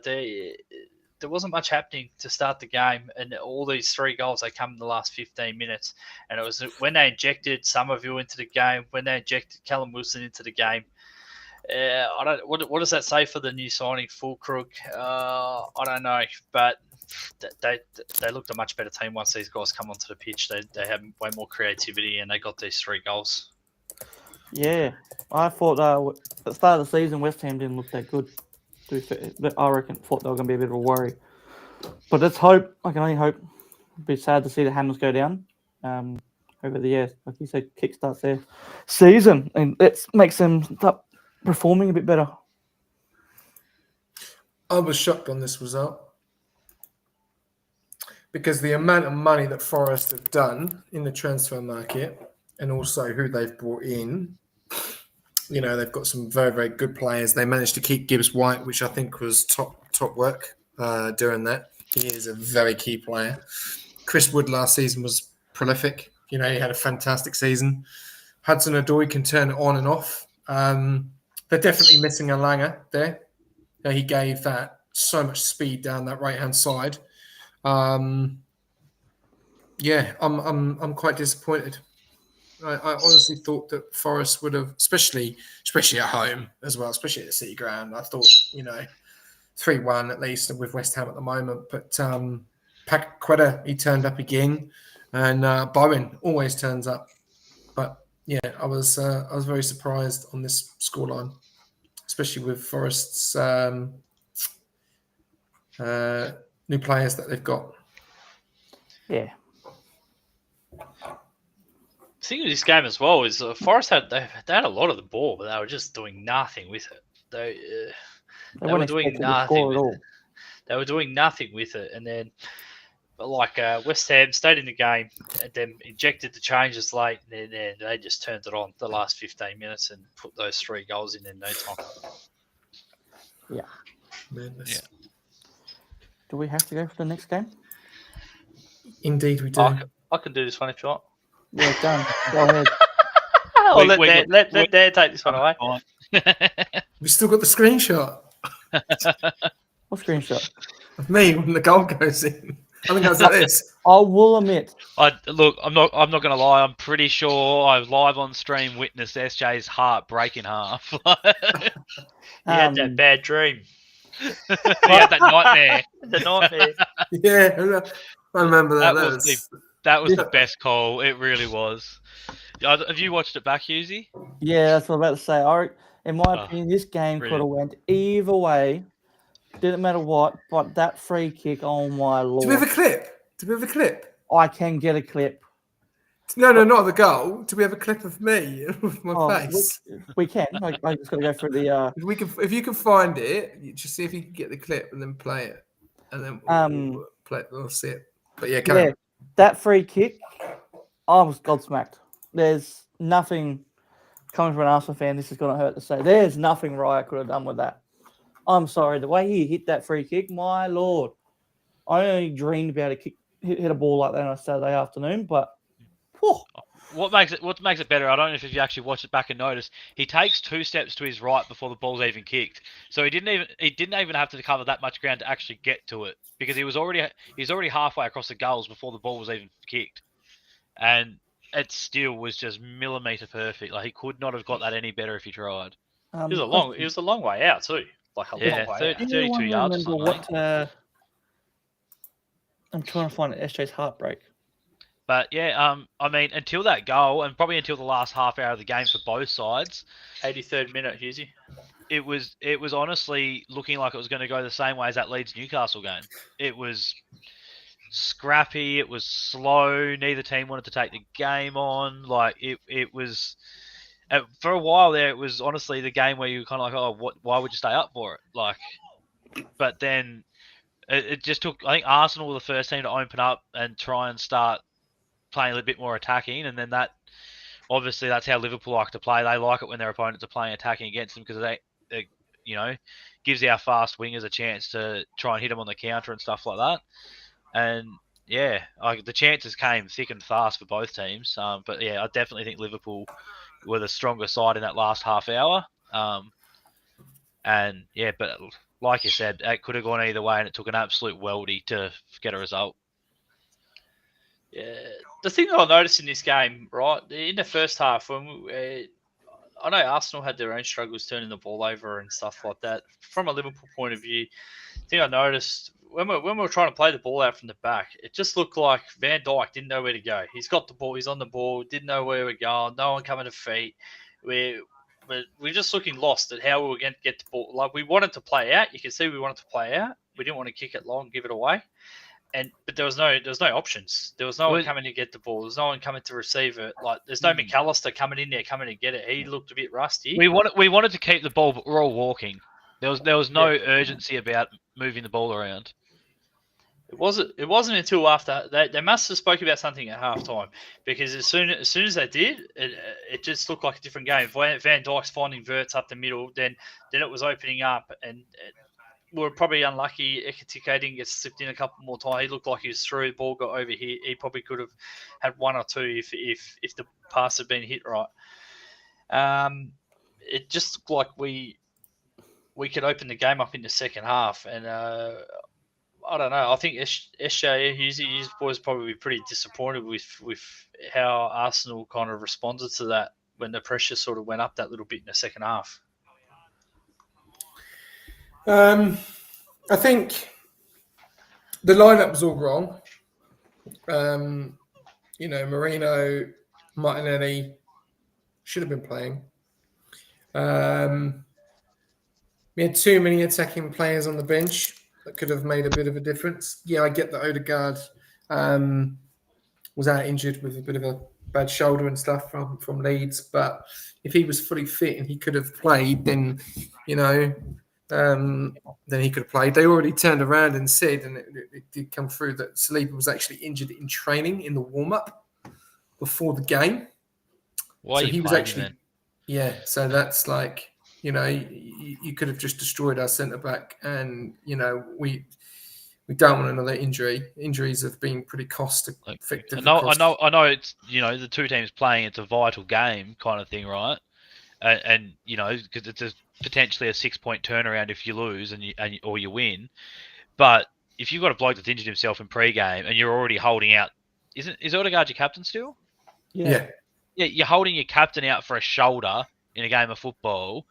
there wasn't much happening to start the game, and all these 3 goals, they come in the last 15 minutes. And it was when they injected Somerville into the game, when they injected Callum Wilson into the game. What does that say for the new signing, Fulkrug? I don't know, but they looked a much better team once these guys come onto the pitch. They had way more creativity, and they got these 3 goals. Yeah, I thought at the start of the season, West Ham didn't look that good. But I thought they were going to be a bit of a worry. But let's hope. I can only hope. It'd be sad to see the Hammers go down over the years. Like you said, kickstarts their season and let's make them start performing a bit better. I was shocked on this result because the amount of money that Forest have done in the transfer market and also who they've brought in. You know, they've got some very good players. They managed to keep Gibbs White, which I think was top work during that. He is a very key player. Chris Wood last season was prolific. You know, he had a fantastic season. Hudson-Odoi can turn it on and off. They're definitely missing a Langer there. He gave that so much speed down that right-hand side. I'm quite disappointed. I honestly thought that Forest would have, especially at home as well, especially at the City Ground. I thought, 3-1 at least with West Ham at the moment. But Paqueta, he turned up again, and Bowen always turns up. But yeah, I was very surprised on this scoreline, especially with Forest's new players that they've got. Yeah. The thing with this game as well is Forest had a lot of the ball, but they were just doing nothing with it. They were doing nothing with it. They were doing nothing with it, and then West Ham stayed in the game and then injected the changes late, and then they just turned it on the last 15 minutes and put those 3 goals in no time. Yeah. Madness. Yeah. Do we have to go for the next game? Indeed, we do. I can do this one if you want. Yeah, done. Go ahead. Let Dan take this one away. We still got the screenshot What screenshot? of me when the goal goes in. I think I was like this. I will admit. I'm not going to lie. I'm pretty sure I live on stream witnessed SJ's heart break in half. He had that bad dream. He had that nightmare. The nightmare. Yeah, I remember that. That was the best call. It really was. Have you watched it back, Husey? Yeah, that's what I'm about to say. In my opinion, this game could have brilliant. went either way. Didn't matter what, but that free kick, oh my lord. Do we have a clip? I can get a clip. No, not the goal. Do we have a clip of me with my face? We can. I just got to go through the... If you can find it, you just see if you can get the clip and then play it. And then we'll play it. We'll see it. But yeah, come on. That free kick, I was gobsmacked. There's nothing coming from an Arsenal fan. This is going to hurt to say. There's nothing Raya could have done with that. I'm sorry, the way he hit that free kick, my lord. I only dreamed about hit a ball like that on a Saturday afternoon, but whew, What makes it better? I don't know if you actually watch it back and notice. He takes 2 steps to his right before the ball's even kicked. So he didn't even have to cover that much ground to actually get to it because he's already halfway across the goals before the ball was even kicked, and it still was just millimeter perfect. Like he could not have got that any better if he tried. It was a long way out too. Like a long way out. 32 yards or remember something. what? I'm trying to find SJ's heartbreak. But yeah, I mean, until that goal, and probably until the last half hour of the game for both sides, 83rd minute, Hughesy. It was honestly looking like it was going to go the same way as that Leeds Newcastle game. It was scrappy. It was slow. Neither team wanted to take the game on. Like it was for a while there. It was honestly the game where you were kind of like, oh, why would you stay up for it? Like, but then it just took. I think Arsenal were the first team to open up and try and start playing a little bit more attacking, and then that obviously that's how Liverpool like to play. They like it when their opponents are playing attacking against them because they gives our fast wingers a chance to try and hit them on the counter and stuff like that. And yeah, the chances came thick and fast for both teams. But yeah, I definitely think Liverpool were the stronger side in that last half hour. And yeah, but like you said, it could have gone either way, and it took an absolute weldy to get a result. Yeah, the thing that I noticed in this game, right, in the first half, when I know Arsenal had their own struggles turning the ball over and stuff like that. From a Liverpool point of view, the thing I noticed when we were trying to play the ball out from the back, it just looked like Van Dijk didn't know where to go. He's got the ball, he's on the ball, didn't know where we're going, no one coming to feet. We're just looking lost at how we were going to get the ball. Like we wanted to play out. You can see we wanted to play out. We didn't want to kick it long, give it away. But there was no options. There was no one coming to get the ball. There's no one coming to receive it. Like there's no McAllister coming in there, coming to get it. He looked a bit rusty. We wanted to keep the ball, but we're all walking. There was no urgency about moving the ball around. It wasn't until after they must have spoke about something at halftime, because as soon as they did, it just looked like a different game. Van Dijk's finding verts up the middle, then it was opening up, and we were probably unlucky. Ekitike didn't get slipped in a couple more times. He looked like he was through. The ball got over here. He probably could have had one or two if the pass had been hit right. It just looked like we could open the game up in the second half, and I don't know. I think SJ, his boys probably pretty disappointed with how Arsenal kind of responded to that when the pressure sort of went up that little bit in the second half. I think the lineup was all wrong. Marino, Martinelli should have been playing. We had too many attacking players on the bench that could have made a bit of a difference. Yeah, I get that Odegaard was out injured with a bit of a bad shoulder and stuff from Leeds, but if he was fully fit and he could have played, then then he could have played. They already turned around and said, and it did come through, that Saliba was actually injured in training in the warm-up before the game. Why so are you he was playing actually then? Yeah, so that's like, you could have just destroyed our centre-back, and, we don't want another injury. Injuries have been pretty cost-effective. I know it's, the two teams playing, it's a vital game kind of thing, right? And because it's potentially a 6-point turnaround if you lose or you win. But if you've got a bloke that's injured himself in pre-game and you're already holding out, is Odegaard your captain still? Yeah. Yeah, you're holding your captain out for a shoulder in a game of football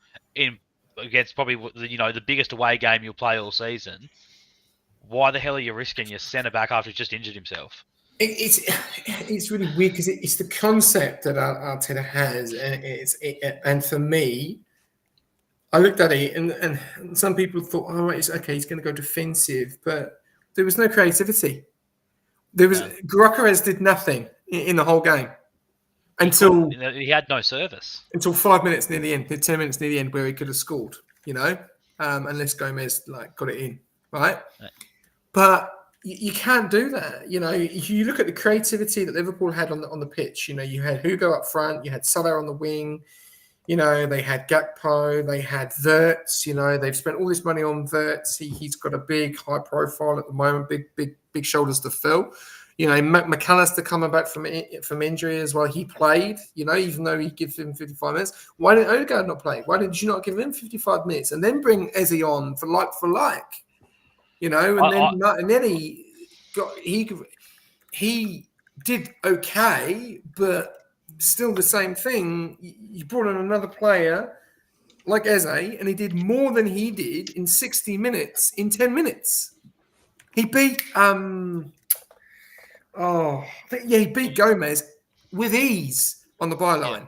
against probably the biggest away game you'll play all season. Why the hell are you risking your centre back after he's just injured himself? It's really weird because it's the concept that Arteta has, and for me, I looked at it and some people thought, oh, right, it's okay, he's going to go defensive, but there was no creativity. Gyökeres did nothing in the whole game until he had no service until 5 minutes near the end, 10 minutes near the end, where he could have scored. Unless Gomez got it in, right? But you can't do that. You look at the creativity that Liverpool had on the pitch. You had Hugo up front, you had Salah on the wing, You know, they had Gakpo, they had Wirtz. You know, they've spent all this money on Wirtz. He's got a big, high profile at the moment, big shoulders to fill. You know, McAllister coming back from injury as well. He played, you know, even though he gives him 55 minutes. Why didn't Odegaard not play? Why did you not give him 55 minutes and then bring Eze on for like? You know, and then he did okay, but still the same thing. You brought in another player like Eze, and he did more than he did in 60 minutes in 10 minutes. He beat he beat Gomez with ease on the byline.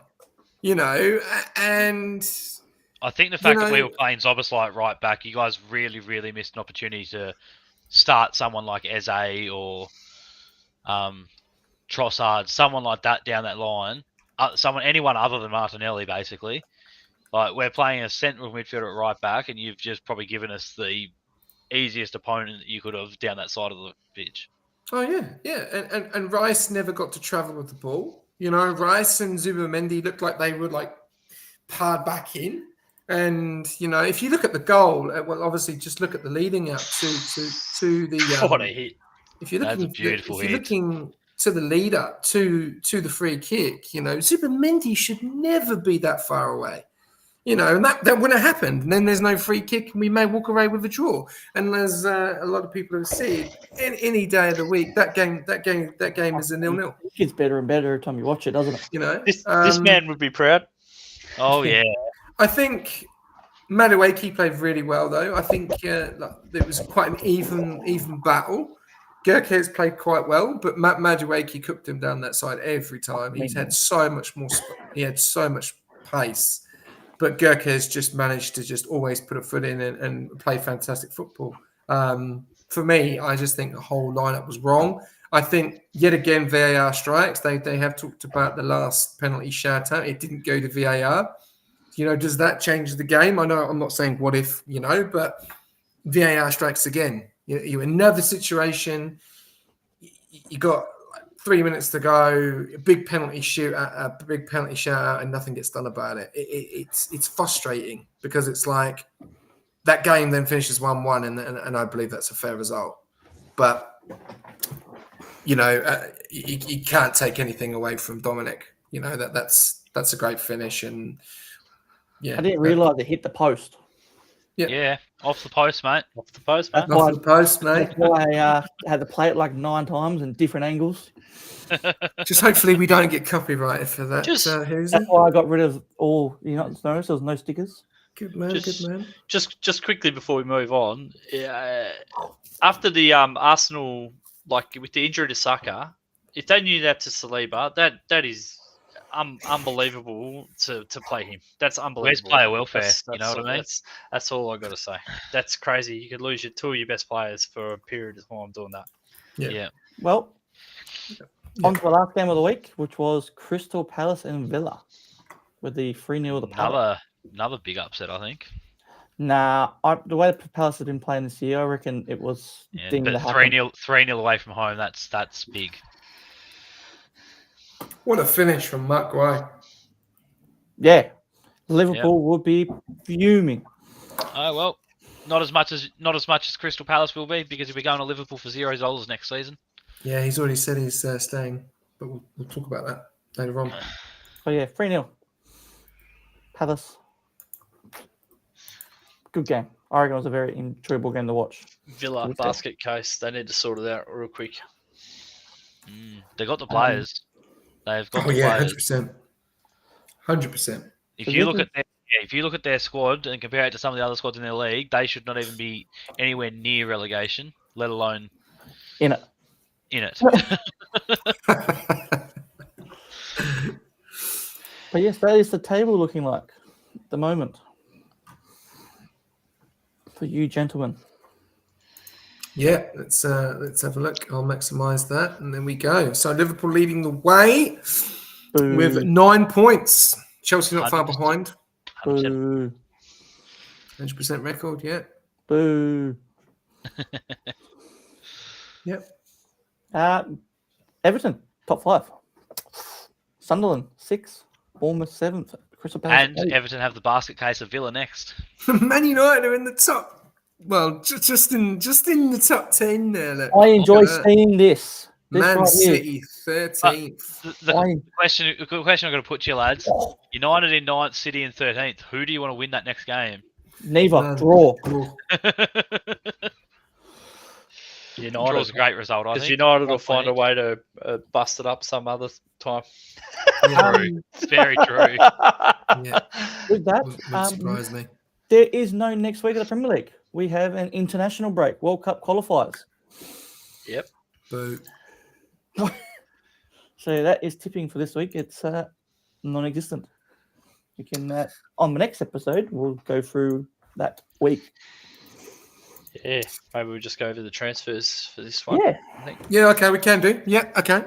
You know, and I think the fact that we were playing Zoboslai right back, you guys really, really missed an opportunity to start someone like Eze or Trossard, someone like that down that line. Anyone other than Martinelli, basically. Like, we're playing a central midfielder at right back, and you've just probably given us the easiest opponent that you could have down that side of the pitch. Oh, yeah. And Rice never got to travel with the ball. You know, Rice and Zubamendi looked like they were, like, pared back in. And, you know, if you look at the goal, well, obviously just look at the leading up to the... what a hit. If you're That's a beautiful hit. looking to the lead up to the free kick, you know, Zubamendi should never be that far away. You know, and that wouldn't have happened. And then there's no free kick, and we may walk away with a draw. And as a lot of people have said, any day of the week, that game is a 0-0. It gets better and better every time you watch it, doesn't it? You know, This man would be proud. Oh, yeah. I think Madueke played really well, though. I think it was quite an even battle. Gyökeres played quite well, but Madueke cooked him down that side every time. He's had so much more. He had so much pace. But Gyökeres just managed to just always put a foot in and play fantastic football. For me, I just think the whole lineup was wrong. I think, yet again, VAR strikes. They have talked about the last penalty shout-out. It didn't go to VAR. You know, does that change the game? I know I'm not saying what if, you know, but VAR strikes again. You're in another situation. You got 3 minutes to go, a big penalty shout-out, and nothing gets done about it. It's frustrating because it's like that game then finishes 1-1, and I believe that's a fair result. But, you know, you can't take anything away from Dominic. You know, that's a great finish. And yeah, I didn't realise it hit the post. Yeah, off the post, mate. Off the post, man. Off the post, mate. That's why I had to play it like 9 times in different angles. Just hopefully we don't get copyrighted for that. That's why I got rid of all. You know, notice there was no stickers. Good man, good man. Just quickly before we move on, after the Arsenal, like with the injury to Saka, if they knew that to Saliba, that is unbelievable to play him. That's unbelievable. Where's player welfare? That's You know what I mean? That's all I got to say. That's crazy. You could lose two of your best players for a period of time doing that. Yeah. Well, on to the last game of the week, which was Crystal Palace and Villa, with the 3-0 the Palace. Another big upset, I think. Nah, the way the Palace have been playing this year, I reckon it was. Yeah, ding but to happen. 3-0 away from home. That's big. What a finish from Mark Guay. Yeah, Liverpool would be fuming. Oh well, not as much as Crystal Palace will be, because he'll be going to Liverpool for $0 next season. Yeah, he's already said he's staying, but we'll talk about that later on. So yeah, 3-0. Palace. Good game. I reckon it was a very enjoyable game to watch. Villa basket case. They need to sort it out real quick. They got the players. They've got the yeah, players. 100%. If you look at their squad and compare it to some of the other squads in their league, they should not even be anywhere near relegation, let alone in it. But yes, that is the table looking like at the moment for you gentlemen. Yeah, let's have a look. I'll maximise that, and then we go. So Liverpool leading the way with 9 points. Chelsea not far behind. 100%. 100% record, yeah. Boo. Yep. Everton, top 5. Sunderland, 6. Bournemouth, 7th. Crystal Palace. And Everton have the basket case of Villa next. Man United are in the top. Well, just in the top 10 there. Look. I enjoy Look at that. seeing this. This Man right here. City 13th. The question I've got to put to you, lads. United in 9th, City in 13th. Who do you want to win that next game? Neither. Draw. Draw's a great result, I Because think. United will find a way to bust it up some other time. True. It's very true. Yeah, With that, wouldn't surprise me. there is no next week of the Premier League. We have an international break, World Cup qualifiers. Yep. Boo. So that is tipping for this week. It's non-existent. We can on the next episode we'll go through that week. Yeah. Maybe we'll just go over the transfers for this one. Yeah. I think. Yeah, okay, we can do. Yeah, okay.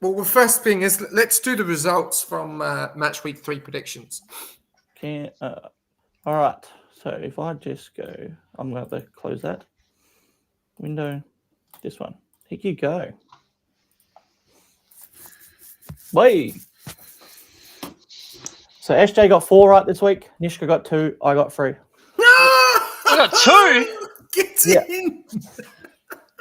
Well, the first thing is let's do the results from match week 3 predictions. Okay. All right. So if I just go, I'm going to have to close that window. This one. Here you go. Wait. So SJ got 4 right this week. Nishka got 2. I got 3. I got 2. Get Yeah. in.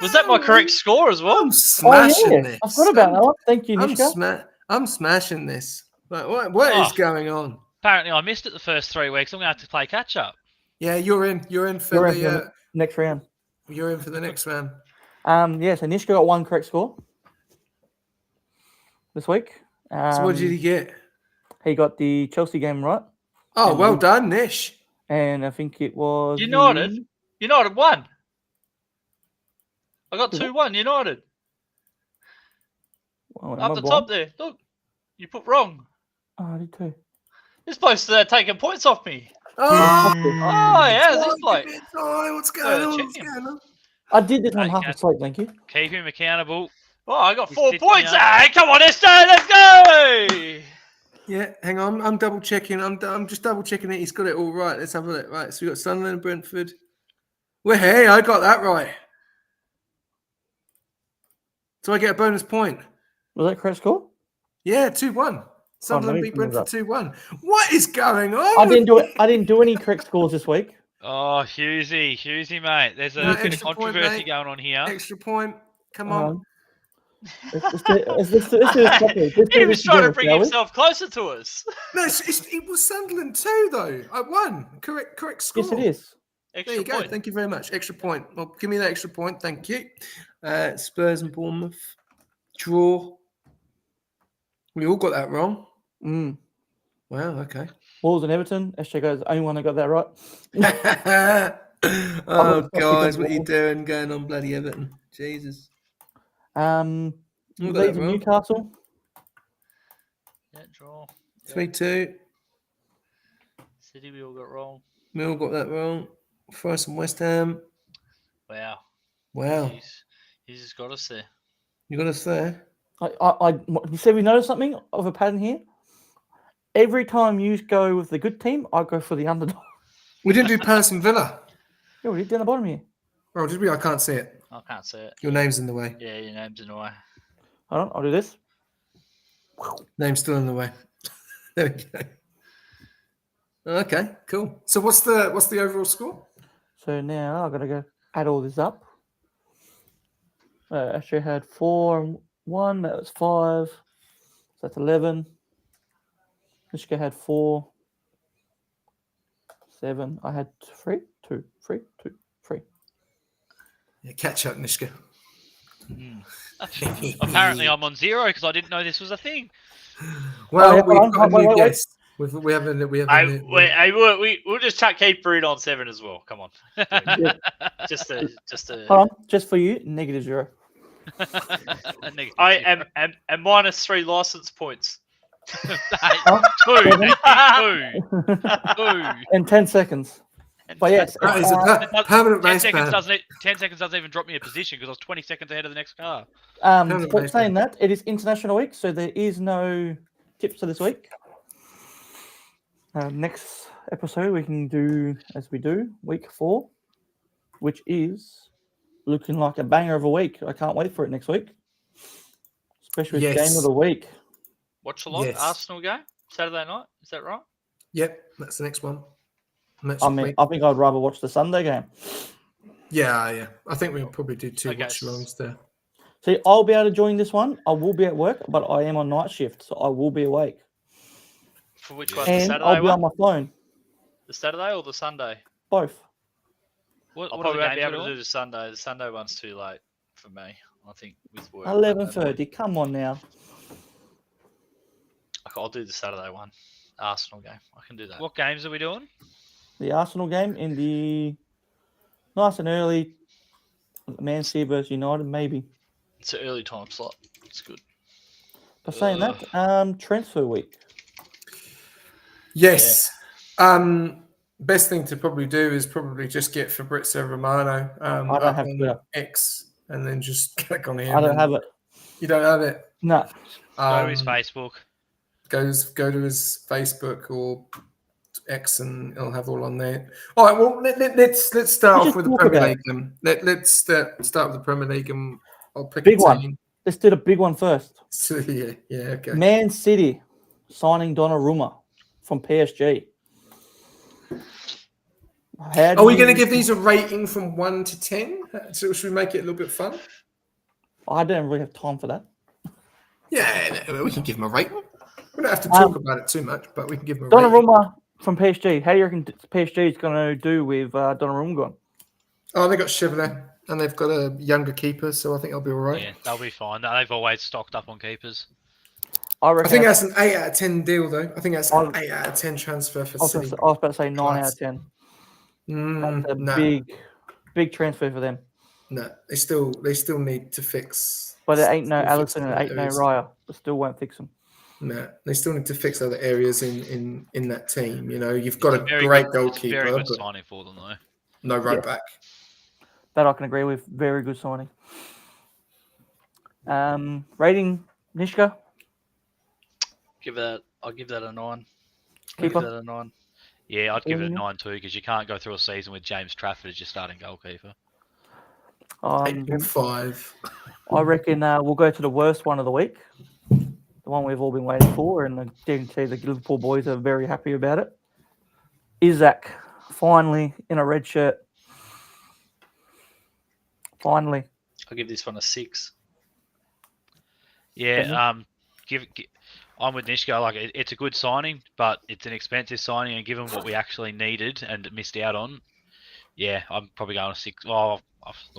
Was that my correct score as well? I'm smashing this. I forgot about that one. Thank you, I'm, Nishka. I'm smashing this. Like, what is going on? Apparently, I missed it the first 3 weeks. I'm going to have to play catch up. Yeah, you're in. You're in for You're the. in for the next round. You're in for the next round. Yeah, so Nishka got 1 correct score this week. So what did he get? He got the Chelsea game right, Oh, well done, Nish. and I think it was United won. I got 2-1 United. Up the top there. Look, you put wrong. Oh, I did too. You're supposed to taking points off me. Oh, Yeah, this bloke. Oh, what's going on? check What's him. going on? I did this one Right, half Kat. asleep, thank you. Keep him accountable. Oh, I got He's 4 sitting points. out. Hey, come on, SJ, let's go. Yeah, hang on. I'm double checking. I'm just double checking it. He's got it all right. Let's have a look. Right, so we got Sunderland, Brentford. Well, hey, I got that right. So I get a bonus point. Was that correct score? Yeah, 2-1. Sunderland me beat bring it Brentford up. 2-1. What is going on? I didn't do any correct scores this week. Oh, Hughesy, mate. There's No, a bit of extra point, controversy mate. going on here. Extra point. Come on. Let's do this properly. Let's do He was this trying to together, bring shall we? himself closer to us. No, it was Sunderland 2, though. I won. Correct score. Yes, it is. There Extra you go. point. Thank you very much. Extra point. Well, give me that extra point. Thank you. Spurs and Bournemouth. Draw. We all got that wrong. Mm. Wow, okay. Wolves and Everton. SJ goes, the only one that got that right. Oh, guys, what are you doing going on bloody Everton? Jesus. Leeds All got that and wrong. Newcastle. Yeah, draw. 3-2. City, we all got wrong. We all got that wrong. Forest and West Ham. Wow. Wow. He's just got us there. You got us there. You said we noticed something of a pattern here. Every time you go with the good team, I go for the underdog. We didn't do Palace and Villa. Yeah, we did down the bottom here. Oh, did we? I can't see it. I can't say it. Your name's in the way. Yeah, your name's in the way. Hold on, I'll do this. Name's still in the way. There we go. Okay, cool. So what's the overall score? So now I've got to go add all this up. Actually had 4 and 1. That was 5. So that's 11. Nishka had 4. 7. I had 3. 2. 3. 2. 3. Yeah, catch up, Nishka. Apparently, I'm on 0 because I didn't know this was a thing. Well, yeah, we've got a new wait. guest. We have a We'll just chuck keeper in on 7 as well. Come on. just to. Hold on, just for you, -0. I am minus 3 license points. Two. In 10 seconds. But yes, That is a permanent 10 race seconds ban. 10 seconds doesn't even drop me a position because I was 20 seconds ahead of the next car. but saying that, it is International Week, so there is no tips for this week. Next episode, we can do as we do, week 4, which is looking like a banger of a week. I can't wait for it next week, especially with Yes. game of the week. Watch along Yes. Arsenal game. Saturday night. Is that right? Yep, that's the next one. I mean, I think I'd rather watch the Sunday game. Yeah. I think we'll probably do 2 Okay. watch-alongs there. See, I'll be able to join this one. I will be at work, but I am on night shift, so I will be awake. For which Yeah. one? The And Saturday I'll be one? on my phone. The Saturday or the Sunday? Both. What I are probably the won't be games able we're to do doing? the Sunday. The Sunday one's too late for me. I think with work. 11:30. Come on now. I'll do the Saturday one. Arsenal game. I can do that. What games are we doing? The Arsenal game in the nice and early. Man City versus United, maybe. It's an early time slot. It's good. But saying that, transfer week. Yes. Best thing to probably do is probably just get Fabrizio Romano I don't up have on Twitter. X and then just click on him. I don't have it. You don't have it? No. Go to his Facebook. Go to his Facebook or X and it'll have all on there. All right, well, let's start We'll off with the just talk Premier about League then. Let's start with the Premier League and I'll pick Big a one. team. Let's do the big one first. So, yeah, okay. Man City signing Donnarumma from PSG. Are we going to give these a rating from 1 to 10? So should we make it a little bit fun? I don't really have time for that. Yeah, we can give them a rating. We don't have to talk about it too much, but we can give them a rating. Donnarumma from PSG. How do you reckon PSG is going to do with Donnarumma gone? Oh, they got Chevrolet and they've got a younger keeper, so I think they'll be all right. Yeah, they'll be fine. They've always stocked up on keepers. I think that's an 8 out of 10 deal, though. I think that's an 8 out of 10 transfer for I was City. about to say 9 out of 10. That's a big transfer for them. No, they still need to fix. But it ain't no still fix Alisson and other it ain't no areas. Raya. But still won't fix them. No, they still need to fix other areas in that team. You know, you've got a Very great good, goalkeeper, very good but signing for them, though. no right back. That I can agree with. Very good signing. Rating, Nishka? I'll give that a 9. Keeper? I'll give that a 9. Yeah, I'd give it a Yeah. 9 too, because you can't go through a season with James Trafford as your starting goalkeeper. 8.5. I reckon we'll go to the worst one of the week. The one we've all been waiting for, and I guarantee the Liverpool boys are very happy about it. Isaac, finally in a red shirt. Finally. I'll give this one a 6. Yeah, I'm with Nishka. Like, it's a good signing, but it's an expensive signing, and given what we actually needed and missed out on, yeah, I'm probably going a 6. Well,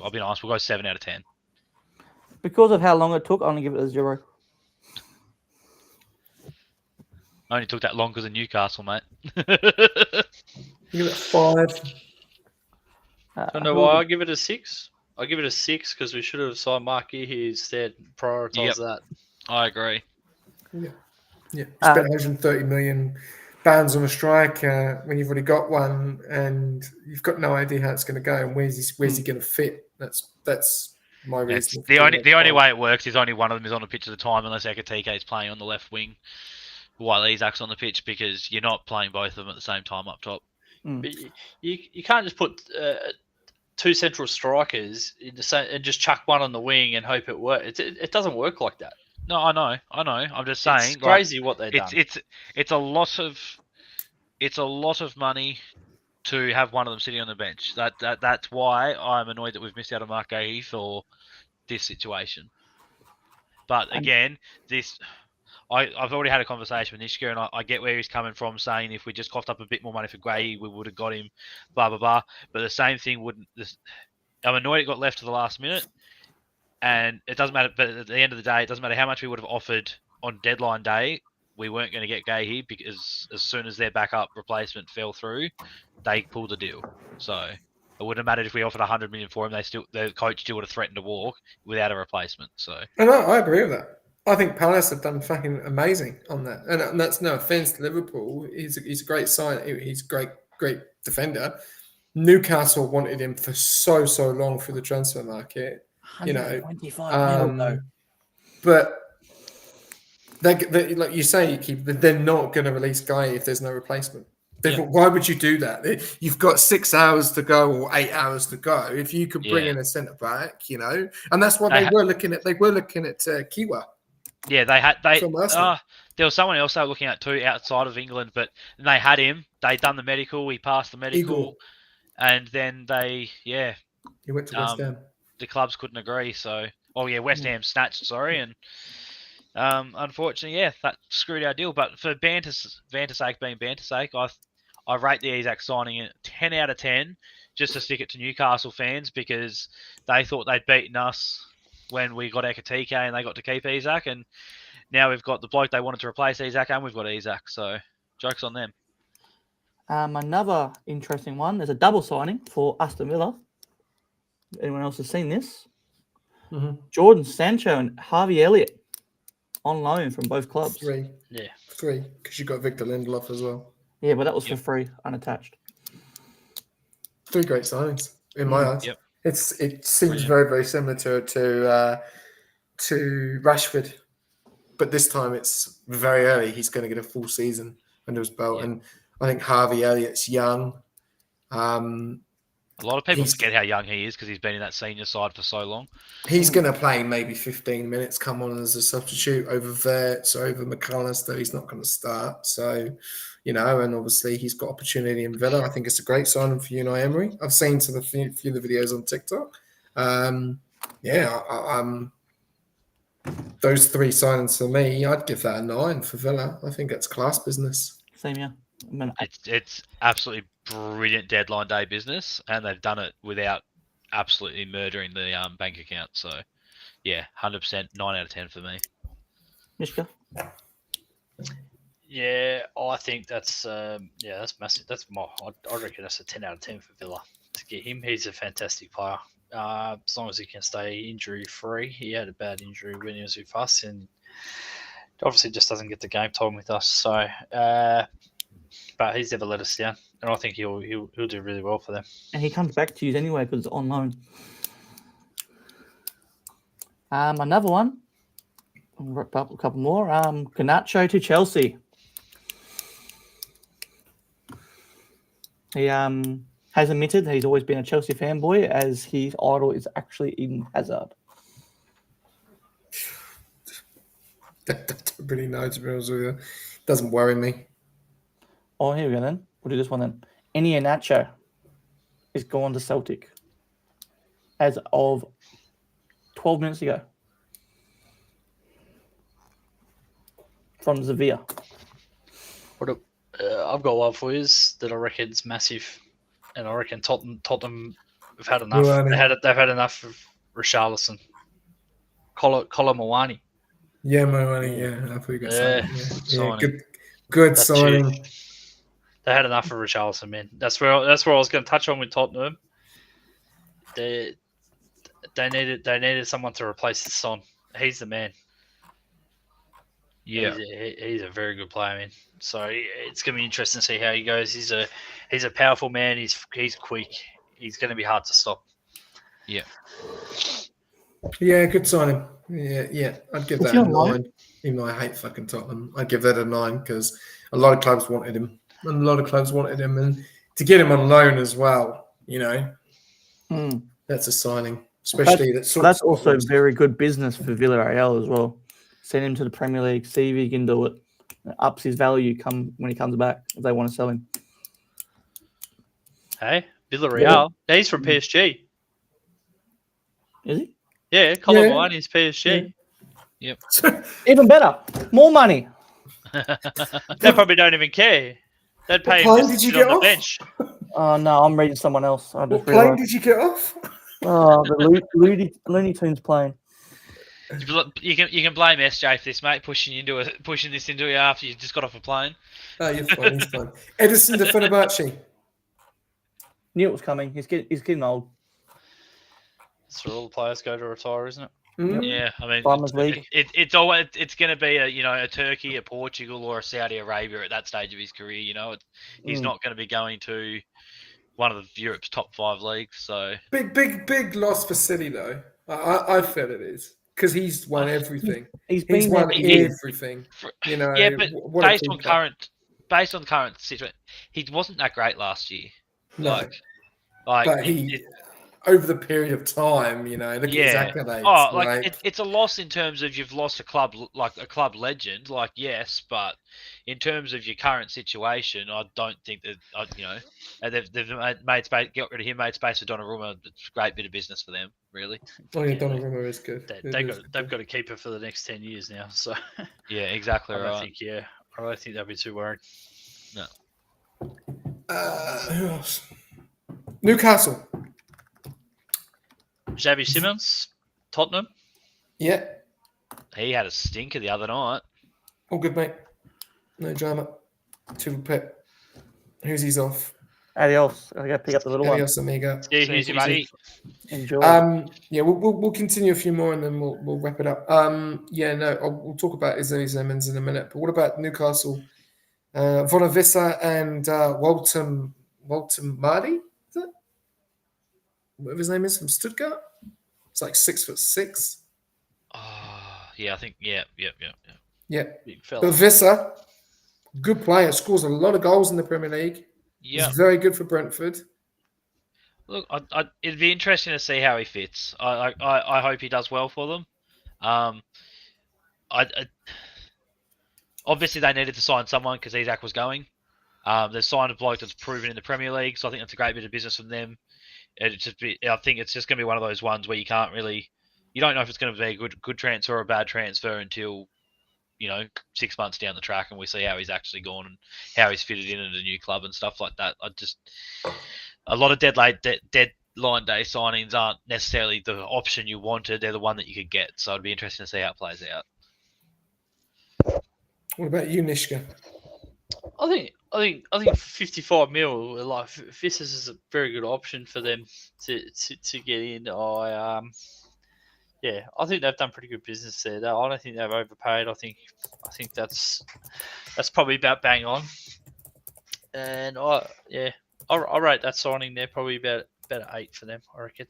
I'll be honest, we'll go 7 out of 10. Because of how long it took, I'm going to give it a 0. Only took that long because of Newcastle, mate. You give it 5. I don't know why I give it a 6. I'll give it a 6 because we should have signed Mark Gihey instead. Prioritise that. I agree. Yeah. Spent 130 million pounds on a striker when you've already got one, and you've got no idea how it's going to go and where's he going to fit. That's my reason. The only way it works is only one of them is on the pitch at a time, unless Ekatike is playing on the left wing while Isaac's on the pitch, because you're not playing both of them at the same time up top. But you can't just put 2 central strikers in the same, and just chuck one on the wing and hope it works. It doesn't work like that. No, I know. I'm just saying, It's crazy what they've done. It's a lot of money to have one of them sitting on the bench. That's why I'm annoyed that we've missed out on Mark Gahey for this situation. But again, I've already had a conversation with Nishka, and I get where he's coming from, saying if we just coughed up a bit more money for Gahey, we would have got him, blah blah blah. But the same thing wouldn't. I'm annoyed it got left to the last minute. And it doesn't matter, but at the end of the day, it doesn't matter how much we would have offered on deadline day. We weren't going to get Gahey because as soon as their backup replacement fell through, they pulled the deal. So it wouldn't have mattered if we offered 100 million for him. The coach still would have threatened to walk without a replreplacement. So and I agree with that. I think Palace have done fucking amazing on that, and that's no offense to Liverpool. He's a great sign. He's a great defender. Newcastle wanted him for so long through the transfer market. You know, 25 but they like you say, they're not going to release Guy if there's no replacement. Why would you do that? You've got 6 hours to go or 8 hours to go. If you could bring in a centre back, you know, and that's what they were looking at. They were looking at Kiwa. Yeah, they there was someone else they were looking at too outside of England, but they had him. They'd done the medical. He passed the medical, Igor. and then He went to West Ham. the clubs couldn't agree. So, West Ham snatched. Sorry, and unfortunately, that screwed our deal. But for banter's sake, being banter's sake, I rate the Isak signing at 10 out of 10, just to stick it to Newcastle fans because they thought they'd beaten us when we got Ekatike and they got to keep Isak, and now we've got the bloke they wanted to replace Isak, and we've got Isak. So, joke's on them. Another interesting one. There's a double signing for Aston Villa. Anyone else has seen this? Mm-hmm. Jordan Sancho and Harvey Elliott on loan from both clubs. 3. Yeah. 3, because you got Victor Lindelof as well. Yeah, but that was for free, unattached. 3 great signings in my eyes. Yep. It seems Brilliant. very, very similar to Rashford, but this time it's very early. He's going to get a full season under his belt, and I think Harvey Elliott's young. A lot of people forget how young he is because he's been in that senior side for so long. He's going to play maybe 15 minutes, come on as a substitute over Verts, over McAllister. He's not going to start. So, and obviously he's got opportunity in Villa. I think it's a great signing for Unai Emery. I've seen some of the few of the videos on TikTok. Those 3 signings for me, I'd give that a 9 for Villa. I think it's class business. Same, yeah. It's absolutely brilliant deadline day business, and they've done it without absolutely murdering the bank account. So, 100%, 9 out of 10 for me. Mishka? Yeah, I think that's massive. I reckon that's a 10 out of 10 for Villa to get him. He's a fantastic player. As long as he can stay injury free. He had a bad injury when he was with us, and obviously just doesn't get the game time with us. So, but he's never let us down, and I think he'll do really well for them. And he comes back to you anyway because it's on loan. Another one. I'll wrap up a couple more. Garnacho to Chelsea. He has admitted that he's always been a Chelsea fanboy, as his idol is actually Eden Hazard. Don't really know, to be honest with you. Doesn't worry me. Oh, here we go then. We'll do this one then. Iheanacho is gone to Celtic as of 12 minutes ago from Sevilla. I've got one for you that I reckon is massive, and I reckon Tottenham have had enough. They've had enough of Richarlison. Kolo Muani. Yeah, Muani. Yeah, I thought you got signing. Good signing. Huge. They had enough of Richarlison, man. That's where I was going to touch on with Tottenham. They needed someone to replace Son. He's the man. Yeah, he's a very good player, man. So it's going to be interesting to see how he goes. He's a powerful man. He's quick. He's going to be hard to stop. Yeah. Yeah, good signing. Yeah. I'd give that a 9. Even though I hate fucking Tottenham, I'd give that a 9 because a lot of clubs wanted him. And to get him on loan as well, that's a signing. Especially that's also very good business for Villarreal as well. Send him to the Premier League, see if he can do it. It ups his value when he comes back if they want to sell him. Hey, Villarreal. Yeah. He's from PSG. Is he? Yeah, Kolo Muani is PSG. Yeah. Yep. Even better. More money. They probably don't even care. They'd pay him plane did you get on the off? bench. Oh, no, I'm reading someone else. I just What plane realised. did you get off? Oh, the Looney Tunes plane. You can blame SJ for this, mate. Pushing this into you after you just got off a plane. Oh, you're fine. He's fine. Edison de Fenerbahce. Knew it was coming. He's getting old. That's where all the players go to retire, isn't it? Mm-hmm. Yeah, I mean, Farmers League. it's going to be a Turkey, a Portugal, or a Saudi Arabia at that stage of his career. He's not going to be going to one of Europe's top 5 leagues. So big loss for City though. I feel it is because he's won everything. He's won everything. Yeah, but based on the current situation, he wasn't that great last year. No, Like but over the period of time, look at his accolades. Oh, like it's a loss in terms of you've lost a club like a club legend, like yes, but in terms of your current situation, I don't think that they've made space, got rid of him, made space for Donnarumma. It's a great bit of business for them, really. Oh yeah, Donnarumma is good. They've got to keep it for the next 10 years now. So yeah, exactly I don't right. think they'll be too worried. No. Who else? Newcastle. Xavi Simons, Tottenham. Yeah. He had a stinker the other night. All good, mate. No drama. Two Pep. Who's he's off? Adios. I got to pick up the little one. Adios, amigo. Yeah, he's money. Enjoy. Yeah, we'll continue a few more and then we'll wrap it up. We'll talk about Xavi Simons in a minute. But what about Newcastle? Vonavissa and Walter Mardi? Is that whatever his name is from Stuttgart? It's like 6'6". Yeah, I think yeah. Yeah. Big fella. But Vissa, good player, scores a lot of goals in the Premier League. Yeah. He's very good for Brentford. Look, it'd be interesting to see how he fits. I hope he does well for them. Obviously they needed to sign someone because Isak was going. They signed a bloke that's proven in the Premier League, so I think that's a great bit of business from them. I think it's just going to be one of those ones where you don't know if it's going to be a good transfer or a bad transfer until 6 months down the track and we see how he's actually gone and how he's fitted in at a new club and stuff like that. A lot of deadline day signings aren't necessarily the option you wanted; they're the one that you could get. So it'd be interesting to see how it plays out. What about you, Nishka? I think 55 mil, like this is a very good option for them to get in. I think they've done pretty good business there. I don't think they've overpaid. I think that's probably about bang on. And I rate that signing there probably about an 8 for them, I reckon.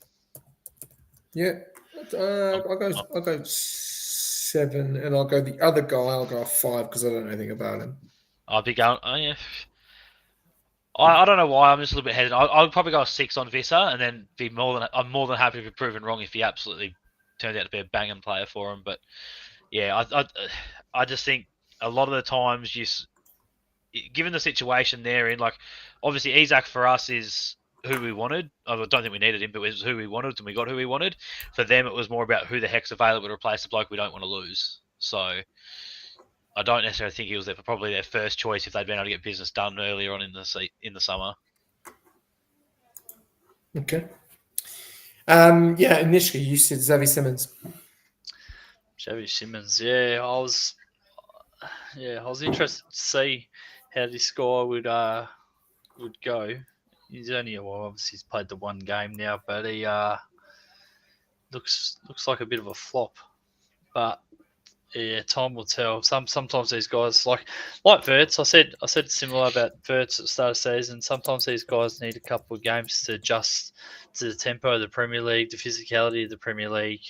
Yeah, I'll go 7, and I'll go the other guy. I'll go a 5 because I don't know anything about him. I'll be going. Oh yeah. I don't know why. I'm just a little bit hesitant. I'll probably go a 6 on Vissa, and then I'm more than happy to be proven wrong if he absolutely turns out to be a banging player for him. But yeah, I just think a lot of the times given the situation they're in, like obviously Isak for us is who we wanted. I don't think we needed him, but it was who we wanted, and we got who we wanted. For them, it was more about who the heck's available to replace the bloke we don't want to lose. So I don't necessarily think he was probably their first choice if they'd been able to get business done earlier on in the summer. Okay. Initially you said Xavi Simons. Xavi Simons, I was interested to see how this guy would go. He's only obviously he's played the one game now, but he looks like a bit of a flop. But yeah, time will tell. Sometimes these guys like Wirtz. I said similar about Wirtz at the start of the season. Sometimes these guys need a couple of games to adjust to the tempo of the Premier League, the physicality of the Premier League,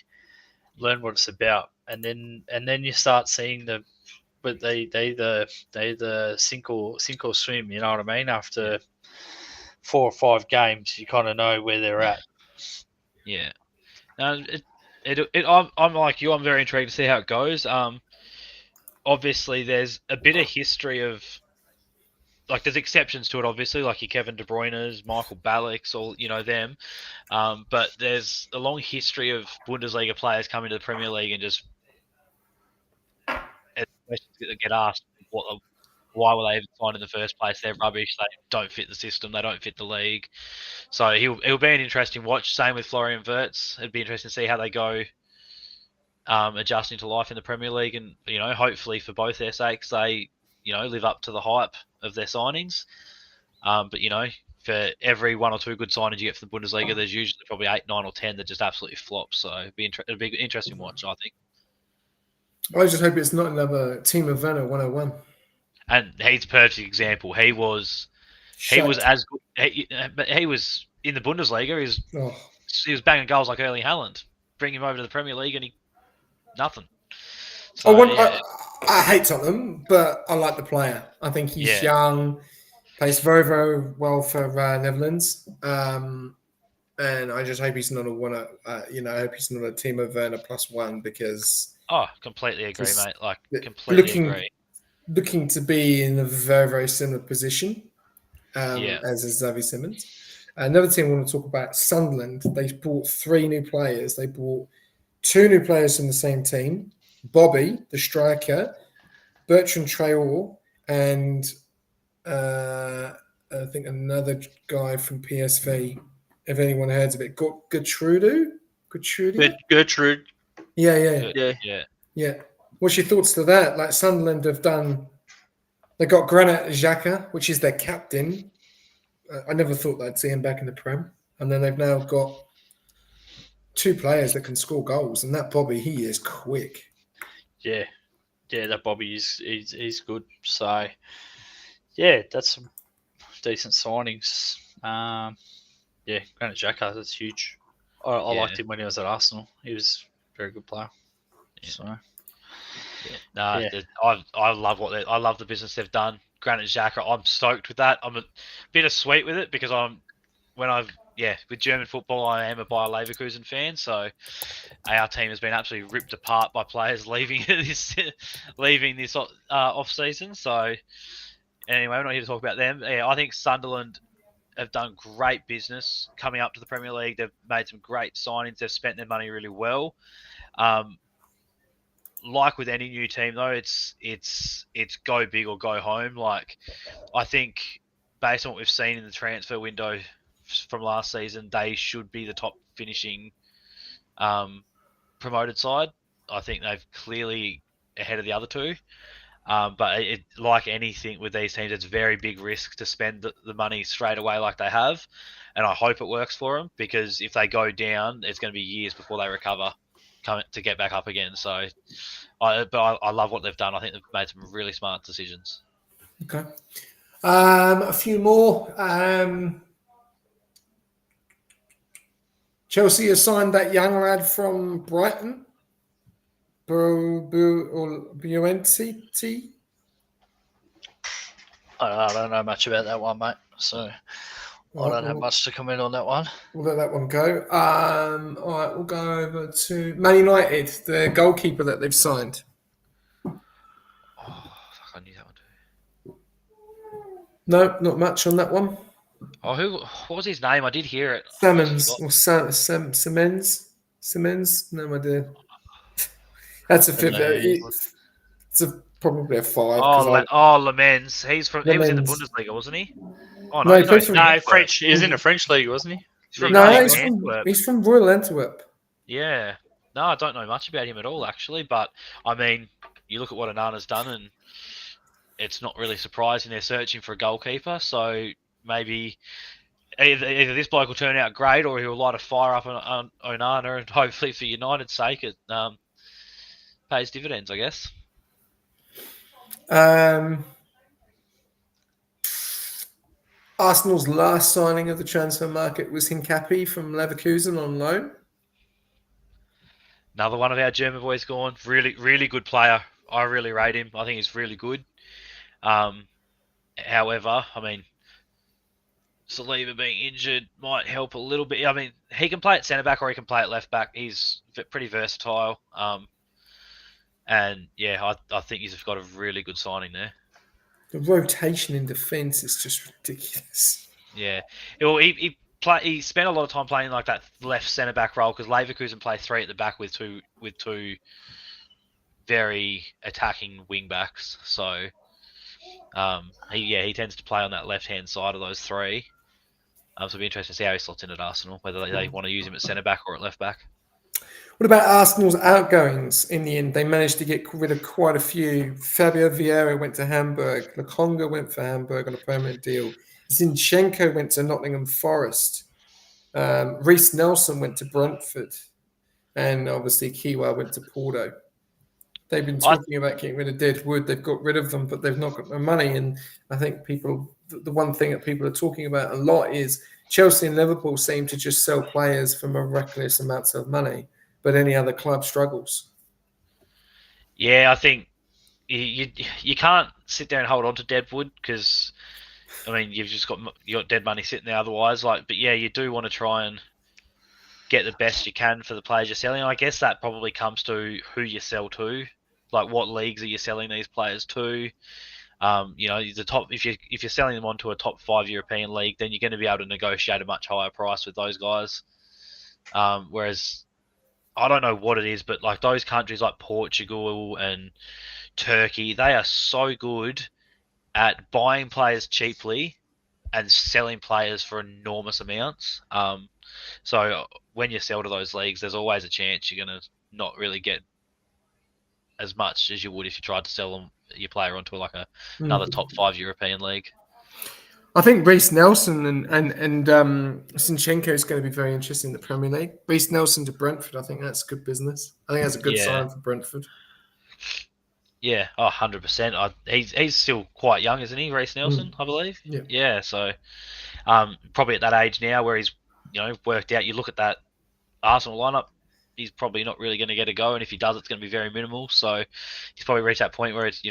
learn what it's about, and then you start seeing they the sink or swim. You know what I mean? After 4 or 5 games, you kind of know where they're at. Yeah. I'm like you. I'm very intrigued to see how it goes. Obviously, there's a bit of history of there's exceptions to it. Obviously, like your Kevin De Bruyne's, Michael Ballack's, all them. But there's a long history of Bundesliga players coming to the Premier League and just questions that get asked why were they even signed in the first place? They're rubbish. They don't fit the system. They don't fit the league. So he'll be an interesting watch. Same with Florian Wirtz. It'd be interesting to see how they go adjusting to life in the Premier League, and hopefully for both their sakes they live up to the hype of their signings. But for every 1 or 2 good signings you get for the Bundesliga, there's usually probably 8, 9, or 10 that just absolutely flop. So it'd be an interesting watch, I think. I just hope it's not another Team of Werner 101. And he's a perfect example. He was as good, but he was in the Bundesliga. He was banging goals like Erling Haaland. Bring him over to the Premier League and nothing. So, I hate Tottenham, but I like the player. I think he's young, plays very, very well for Netherlands. And I just hope he's not a one. I hope he's not a Timo Werner +1 because Oh, completely agree, just mate. Like, completely looking agree. looking to be in a very, very similar position Yeah. as is Xavi Simmons. Another team I want to talk about, Sunderland. They bought 3 new players. They bought 2 new players from the same team: Bobby, the striker, Bertrand Traore, and I think another guy from PSV. If anyone heard of it, Gertrude. Gertrude. Yeah. Yeah. Yeah. What's your thoughts to that? Like Sunderland have done, they got Granit Xhaka, which is their captain. I never thought they'd see him back in the Prem. And then they've now got 2 players that can score goals. And that Bobby, he is quick. Yeah, that Bobby he's good. So yeah, that's some decent signings. Yeah, Granit Xhaka, that's huge. I liked him when he was at Arsenal. He was a very good player. Yeah. So No, Yeah. I love I love the business they've done. Granit Xhaka, I'm stoked with that. I'm a bit sweet with it because with German football, I am a Bayer Leverkusen fan, so our team has been absolutely ripped apart by players leaving this off season. So anyway, we're not here to talk about them. Yeah, I think Sunderland have done great business coming up to the Premier League. They've made some great signings. They've spent their money really well. Like with any new team, though, it's go big or go home. Like, I think based on what we've seen in the transfer window from last season, they should be the top finishing promoted side. I think they've clearly ahead of the other two. But like anything with these teams, it's very big risk to spend the money straight away like they have. And I hope it works for them because if they go down, it's going to be years before they recover to get back up again. So, I love what they've done. I think they've made some really smart decisions. Okay. A few more. Chelsea has signed that young lad from Brighton, Buenty. I don't know much about that one, mate. So I don't have much to comment on that one. We'll let that one go. All right, we'll go over to Man United, the goalkeeper that they've signed. Oh, I knew that one too. No, not much on that one. Oh, what was his name? I did hear it. Simmons or Simmons? No idea. That's a fit. It's probably a 5. Lemens. He was in the Lemens. Bundesliga, wasn't he? Oh No, he he's plays not for- in No, Antwerp. French. He was in the French league, wasn't he? No, Antwerp. he's from Royal Antwerp. Yeah. No, I don't know much about him at all, actually. But, I mean, you look at what Anana's done, and it's not really surprising they're searching for a goalkeeper. So maybe either this bloke will turn out great or he'll light a fire up on Onana, and hopefully for United's sake it pays dividends, I guess. Arsenal's last signing of the transfer market was Hincapi from Leverkusen on loan. Another one of our German boys gone. Really, really good player. I really rate him. I think he's really good. However, I mean, Saliba being injured might help a little bit. I mean, he can play at centre back or he can play at left back. He's pretty versatile. And yeah, I think he's got a really good signing there. The rotation in defence is just ridiculous. Yeah, he spent a lot of time playing like that left centre back role because Leverkusen play 3 at the back with two very attacking wing backs. So he tends to play on that left hand side of those 3. So it'll be interesting to see how he slots in at Arsenal, whether they want to use him at centre back or at left back. What about Arsenal's outgoings? In the end, they managed to get rid of quite a few. Fabio Vieira went to Hamburg. Lokonga went for Hamburg on a permanent deal. Zinchenko went to Nottingham Forest. Reece Nelson went to Brentford. And obviously Kiwa went to Porto. They've been talking about getting rid of Deadwood. They've got rid of them, but they've not got the money. And I think the one thing that people are talking about a lot is Chelsea and Liverpool seem to just sell players for miraculous amounts of money, but any other club struggles. Yeah, I think you can't sit there and hold on to Deadwood because, I mean, you've got dead money sitting there otherwise. But yeah, you do want to try and get the best you can for the players you're selling. I guess that probably comes to who you sell to, like what leagues are you selling these players to. The top if you're selling them onto a top 5 European league, then you're going to be able to negotiate a much higher price with those guys. Whereas I don't know what it is, but like those countries like Portugal and Turkey, they are so good at buying players cheaply and selling players for enormous amounts. So when you sell to those leagues, there's always a chance you're going to not really get as much as you would if you tried to sell them your player onto like another top 5 European league. I think Reece Nelson and Zinchenko is going to be very interesting in the Premier League. Reece Nelson to Brentford, I think that's good business. I think that's a good sign for Brentford. Yeah, 100%. He's still quite young, isn't he, Reece Nelson? I believe. Yeah. So, probably at that age now where he's worked out. You look at that Arsenal lineup, he's probably not really going to get a go, and if he does, it's going to be very minimal. So, he's probably reached that point where it's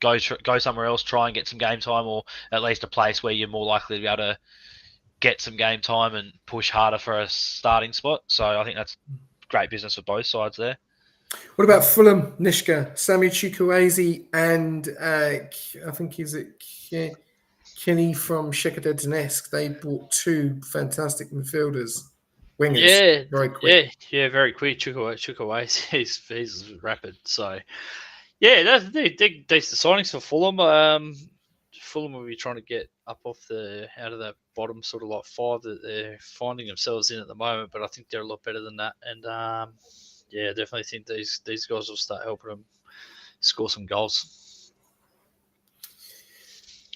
go somewhere else, try and get some game time, or at least a place where you're more likely to be able to get some game time and push harder for a starting spot. So, I think that's great business for both sides there. What about Fulham, Nishka, Sami Chukwueze, and I think he's at Kenny from Shakhtar Donetsk. They bought 2 fantastic midfielders, wingers. Very quick. Yeah, very quick. Chukwueze, he's rapid. So, yeah, they're decent signings for Fulham. Fulham will be trying to get up out of that bottom sort of like 5 that they're finding themselves in at the moment. But I think they're a lot better than that. And yeah, definitely think these guys will start helping them score some goals.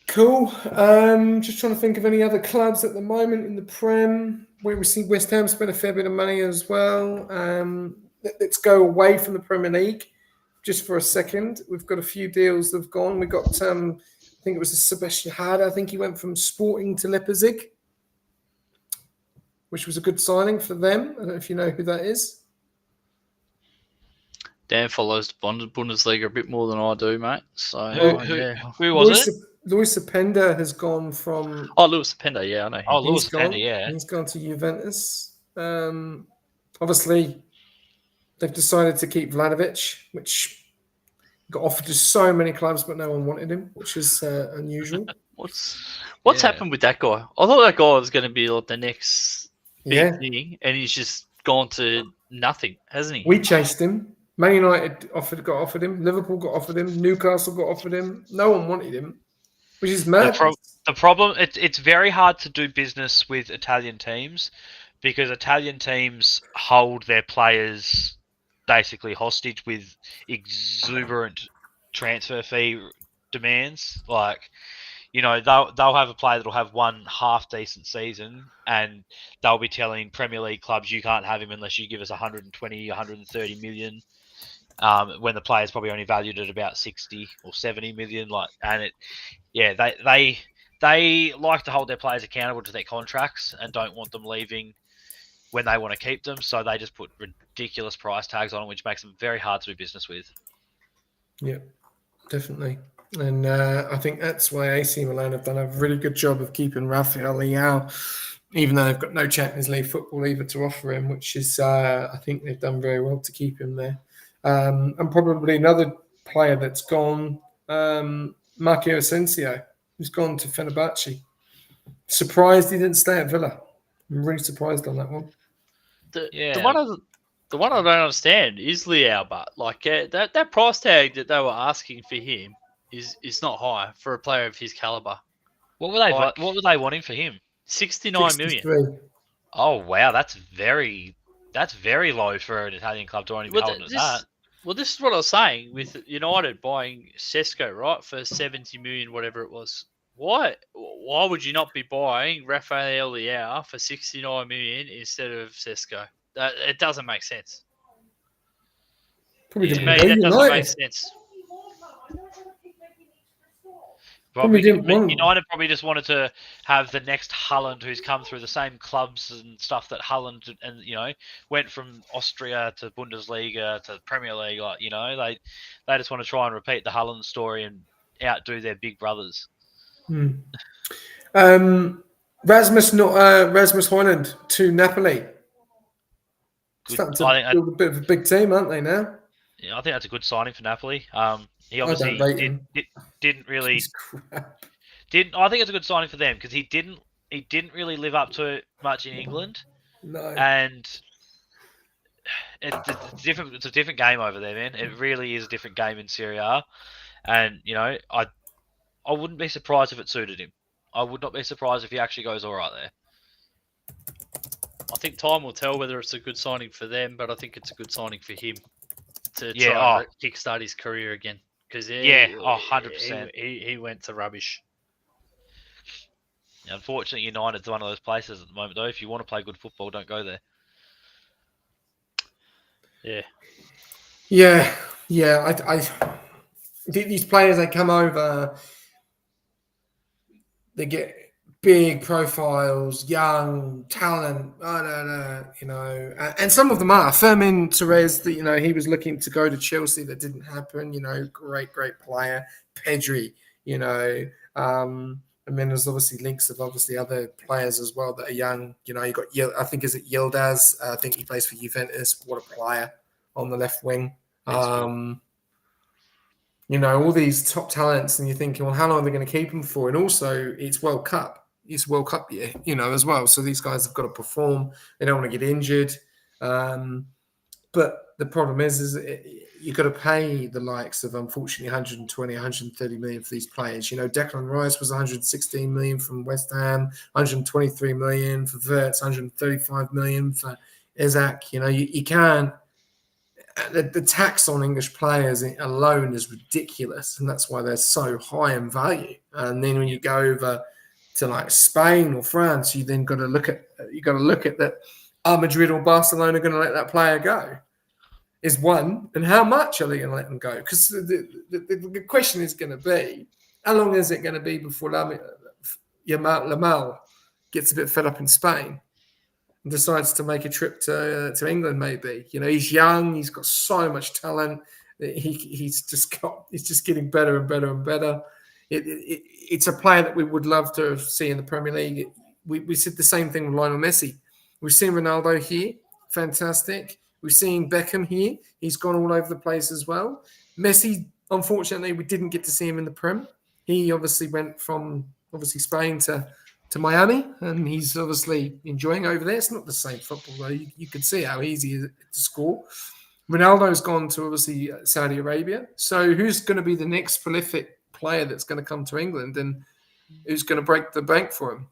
Cool. Just trying to think of any other clubs at the moment in the Prem where we see West Ham spend a fair bit of money as well. Let's go away from the Premier League just for a second. We've got a few deals that have gone. We got, I think it was a Sebastian Harder. I think he went from Sporting to Leipzig, which was a good signing for them. I don't know if you know who that is. Dan follows the Bundesliga a bit more than I do, mate. So who was it? Luis Openda has gone from. Oh, Luis Openda, yeah, I know. Oh, Luis Openda, yeah. He's gone to Juventus. Obviously, they've decided to keep Vlahovic, which got offered to so many clubs, but no one wanted him, which is unusual. What's happened with that guy? I thought that guy was going to be like the next big thing, and he's just gone to nothing, hasn't he? We chased him. Man United got offered him. Liverpool got offered him. Newcastle got offered him. No one wanted him, which is mad. The problem, it's very hard to do business with Italian teams because Italian teams hold their players basically hostage with exuberant transfer fee demands. Like, they'll have a player that'll have one half decent season and they'll be telling Premier League clubs you can't have him unless you give us 120, 130 million. When the player's probably only valued at about 60 or 70 million, they like to hold their players accountable to their contracts and don't want them leaving when they want to keep them. So they just put ridiculous price tags on them, which makes them very hard to do business with. Yeah, definitely. And I think that's why AC Milan have done a really good job of keeping Rafael Leao, even though they've got no Champions League football either to offer him, which is, I think they've done very well to keep him there. And probably another player that's gone, Marco Asensio, who's gone to Fenerbahce. Surprised he didn't stay at Villa. I'm really surprised on that one. The one I don't understand is Leao, but like that price tag that they were asking for him is not high for a player of his caliber. What were they wanting for him? 69 million. Oh wow, that's very low for an Italian club to only be holding at that. Well, this is what I was saying with United buying Sesko, right, for 70 million, whatever it was. Why would you not be buying Rafael Leao for 69 million instead of Sesko? It doesn't make sense. Probably to me, that doesn't make sense. United probably just wanted to have the next Haaland who's come through the same clubs and stuff that Haaland and went from Austria to Bundesliga to Premier League. Like they just want to try and repeat the Haaland story and outdo their big brothers. Rasmus Højlund to Napoli. good. Starting I to think build a bit of a big team, aren't they now? I think that's a good signing for Napoli. He I obviously don't rate him. didn't really He's crap. didn't. I think it's a good signing for them because he didn't really live up to it much in England, No. and it's different. It's a different game over there, man. It really is a different game in Serie A, and I wouldn't be surprised if it suited him. I would not be surprised if he actually goes all right there. I think time will tell whether it's a good signing for them, but I think it's a good signing for him to Yeah, try and kickstart his career again. Because 100%. He went to rubbish. Unfortunately, United's one of those places at the moment, though. If you want to play good football, don't go there. Yeah. These players, they come over, they get big profiles, young talent. I don't know, and some of them are. Fermin Torres, that he was looking to go to Chelsea, that didn't happen. Great player. Pedri, and then there's obviously links of other players as well that are young. You got I think is it Yildiz? I think he plays for Juventus. What a player on the left wing. All these top talents, and you're thinking, well, how long are they going to keep them for? And also, it's World Cup. It's World Cup year, as well. So these guys have got to perform. They don't want to get injured. But the problem is you've got to pay the likes of, unfortunately, 120, 130 million for these players. Declan Rice was 116 million from West Ham, 123 million for Wirtz, 135 million for Isaac. You can't. The tax on English players alone is ridiculous, and that's why they're so high in value. And then when you go over to like Spain or France, you then got to look at that. Are Madrid or Barcelona going to let that player go? Is one, and how much are they going to let them go? Because the question is going to be, how long is it going to be before Lamal gets a bit fed up in Spain and decides to make a trip to England? Maybe he's young, he's got so much talent. He's just getting better and better and better. It's a player that we would love to see in the Premier League. We said the same thing with Lionel Messi. We've seen Ronaldo here, fantastic. We've seen Beckham here. He's gone all over the place as well. Messi, unfortunately, we didn't get to see him in the Prem. He obviously went from Spain to Miami, and he's obviously enjoying over there. It's not the same football, though. You can see how easy it is to score. Ronaldo's gone to, obviously, Saudi Arabia. So who's going to be the next prolific player that's going to come to England, and who's going to break the bank for him,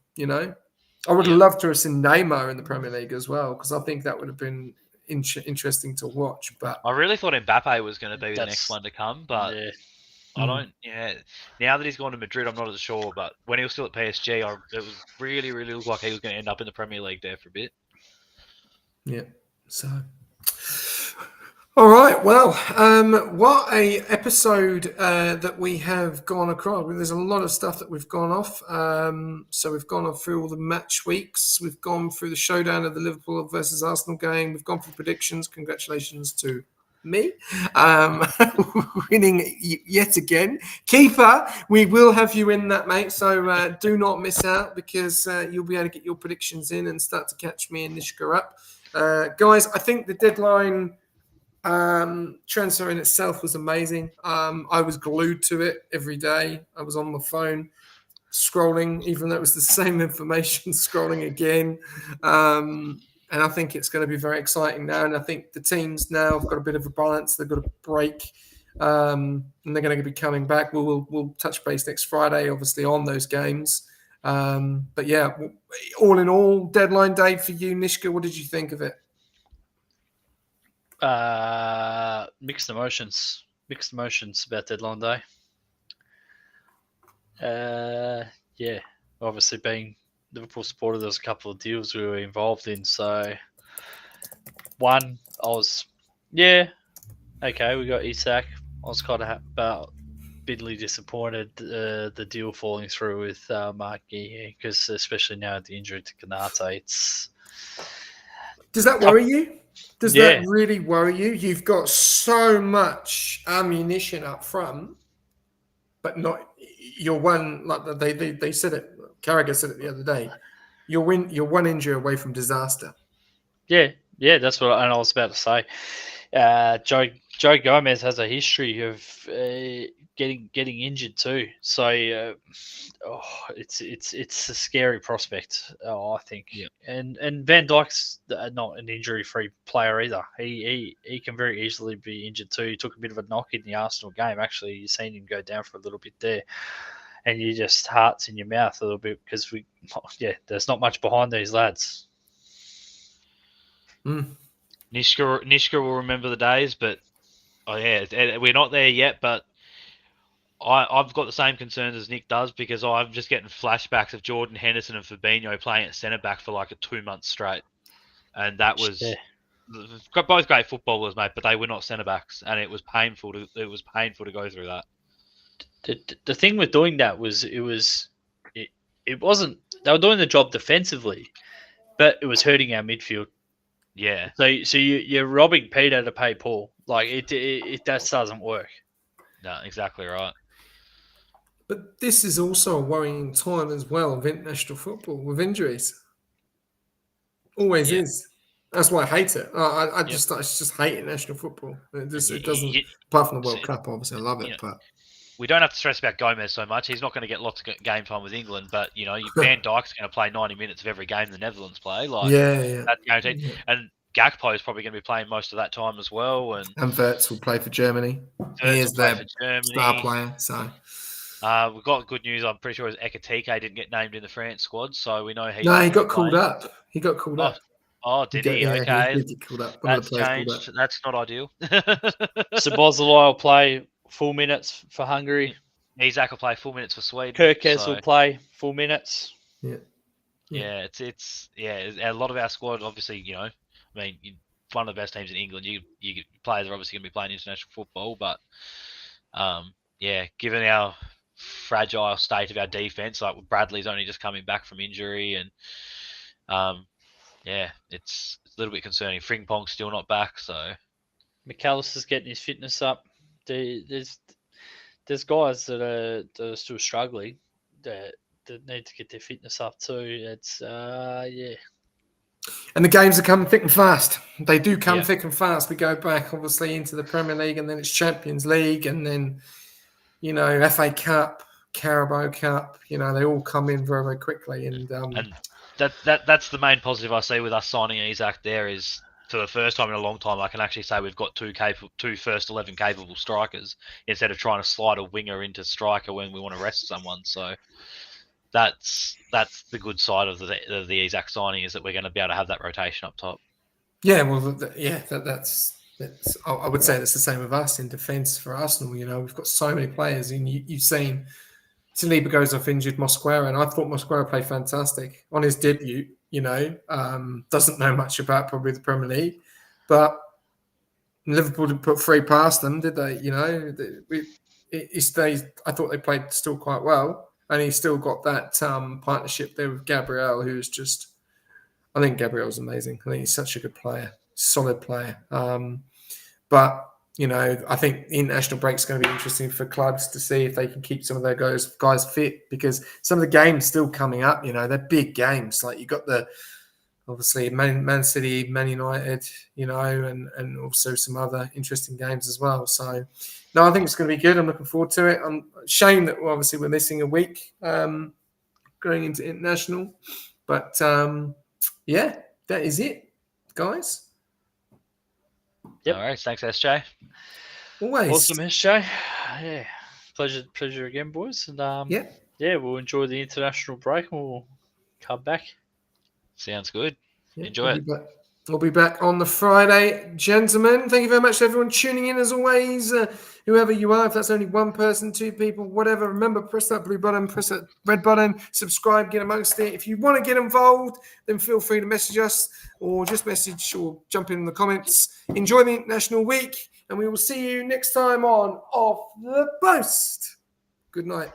I would have loved to have seen Neymar in the Premier League as well, because I think that would have been interesting to watch. But I really thought Mbappe was going to be the next one to come, but I don't. Yeah, now that he's gone to Madrid, I'm not as sure. But when he was still at PSG, it was really looked like he was going to end up in the Premier League there for a bit. Yeah. So. All right. Well, what a episode that we have gone across. There's a lot of stuff that we've gone off. So we've gone off through all the match weeks. We've gone through the showdown of the Liverpool versus Arsenal game. We've gone through predictions. Congratulations to me winning yet again. Keeper, we will have you in that, mate. So do not miss out, because you'll be able to get your predictions in and start to catch me and Nishka up. Guys, I think the deadline transfer in itself was amazing. I was glued to it every day. I was on my phone scrolling, even though it was the same information, scrolling again. And I think it's going to be very exciting now. And I think the teams now have got a bit of a balance. They've got a break, and they're going to be coming back. We'll touch base next Friday, obviously, on those games. But yeah, all in all, deadline day for you, Nishka. What did you think of it? Mixed emotions about deadline day. Yeah, obviously being Liverpool supporter, there was a couple of deals we were involved in. So one, I was okay, we got Isak. I was kind of bitterly disappointed the deal falling through with Marquis, because especially now the injury to Kanate, Does that worry you? Does that really worry you? You've got so much ammunition up front, but not you're one, like they said it. Carragher said it the other day. You're one injury away from disaster. Yeah, Yeah, that's what I was about to say. Joe Gomez has a history of getting injured too. So it's a scary prospect. I think. Yeah. And Van Dijk's not an injury-free player either. He can very easily be injured too. He took a bit of a knock in the Arsenal game. Actually, you've seen him go down for a little bit there, and you just hearts in your mouth a little bit because there's not much behind these lads. Nishka will remember the days, but we're not there yet. But I've got the same concerns as Nick does because I'm just getting flashbacks of Jordan Henderson and Fabinho playing at centre back for like 2 months straight, and that was both great footballers, mate. But they were not centre backs, and it was painful to go through that. The thing with doing that was it wasn't they were doing the job defensively, but it was hurting our midfield. Yeah. So you're robbing Peter to pay Paul. Like it just doesn't work. No, exactly right. But this is also a worrying time as well of international football with injuries. Always is. That's why I hate it. I just hate international football. It doesn't. Apart from the World Cup, obviously, I love it. But we don't have to stress about Gomez so much. He's not going to get lots of game time with England, but Van Dijk's going to play 90 minutes of every game the Netherlands play. That's guaranteed. Yeah. And Gakpo is probably going to be playing most of that time as well. And Wirtz will play for Germany. He is their star player. So we've got good news. I'm pretty sure Ekatike didn't get named in the France squad, so we know he got called up. He got called up. Oh, did he? Yeah, okay. He did get called up. That's changed. That's not ideal. Sabozalai will play full minutes for Hungary. Isak will play full minutes for Sweden. Kirkes will play full minutes. Yeah, it's a lot of our squad. Obviously, one of the best teams in England. You players are obviously going to be playing international football, but given our fragile state of our defense, like Bradley's only just coming back from injury, and it's a little bit concerning. Frimpong's still not back, so McAllister's getting his fitness up. There's guys that are still struggling that need to get their fitness up too. It's And the games are coming thick and fast. They do come thick and fast. We go back obviously into the Premier League, and then it's Champions League, and then FA Cup, Carabao Cup. They all come in very, very quickly, and that's the main positive I see with us signing Isak. There is, for the first time in a long time, I can actually say we've got two first 11 capable strikers instead of trying to slide a winger into striker when we want to rest someone. So that's the good side of the Isak signing, is that we're going to be able to have that rotation up top. Yeah, well, that's. I would say that's the same with us in defence for Arsenal. We've got so many players, and you've seen Saliba goes off injured, Mosquera, and I thought Mosquera played fantastic on his debut. Doesn't know much about probably the Premier League, but Liverpool didn't put 3 past them, did they? I thought they played still quite well, and he's still got that partnership there with Gabriel, who's just. I think Gabriel's amazing. I think he's such a good player, solid player. But I think the international break is going to be interesting for clubs to see if they can keep some of their guys fit, because some of the games still coming up. They're big games. Like you got obviously Man City, Man United, and also some other interesting games as well. So, no, I think it's going to be good. I'm looking forward to it. I'm ashamed that obviously we're missing a week going into international, but that is it, guys. Yep. All right, thanks, SJ. Always awesome, SJ. Yeah, pleasure again, boys. And we'll enjoy the international break, and we'll come back. Sounds good. Enjoy it. We'll be back on the Friday, gentlemen. Thank you very much to everyone tuning in, as always. Whoever you are, if that's only one person, 2 people, whatever, remember, press that blue button, press that red button, subscribe, get amongst it. If you want to get involved, then feel free to message us, or just message or jump in the comments. Enjoy the International Week, and we will see you next time on Off the Post. Good night.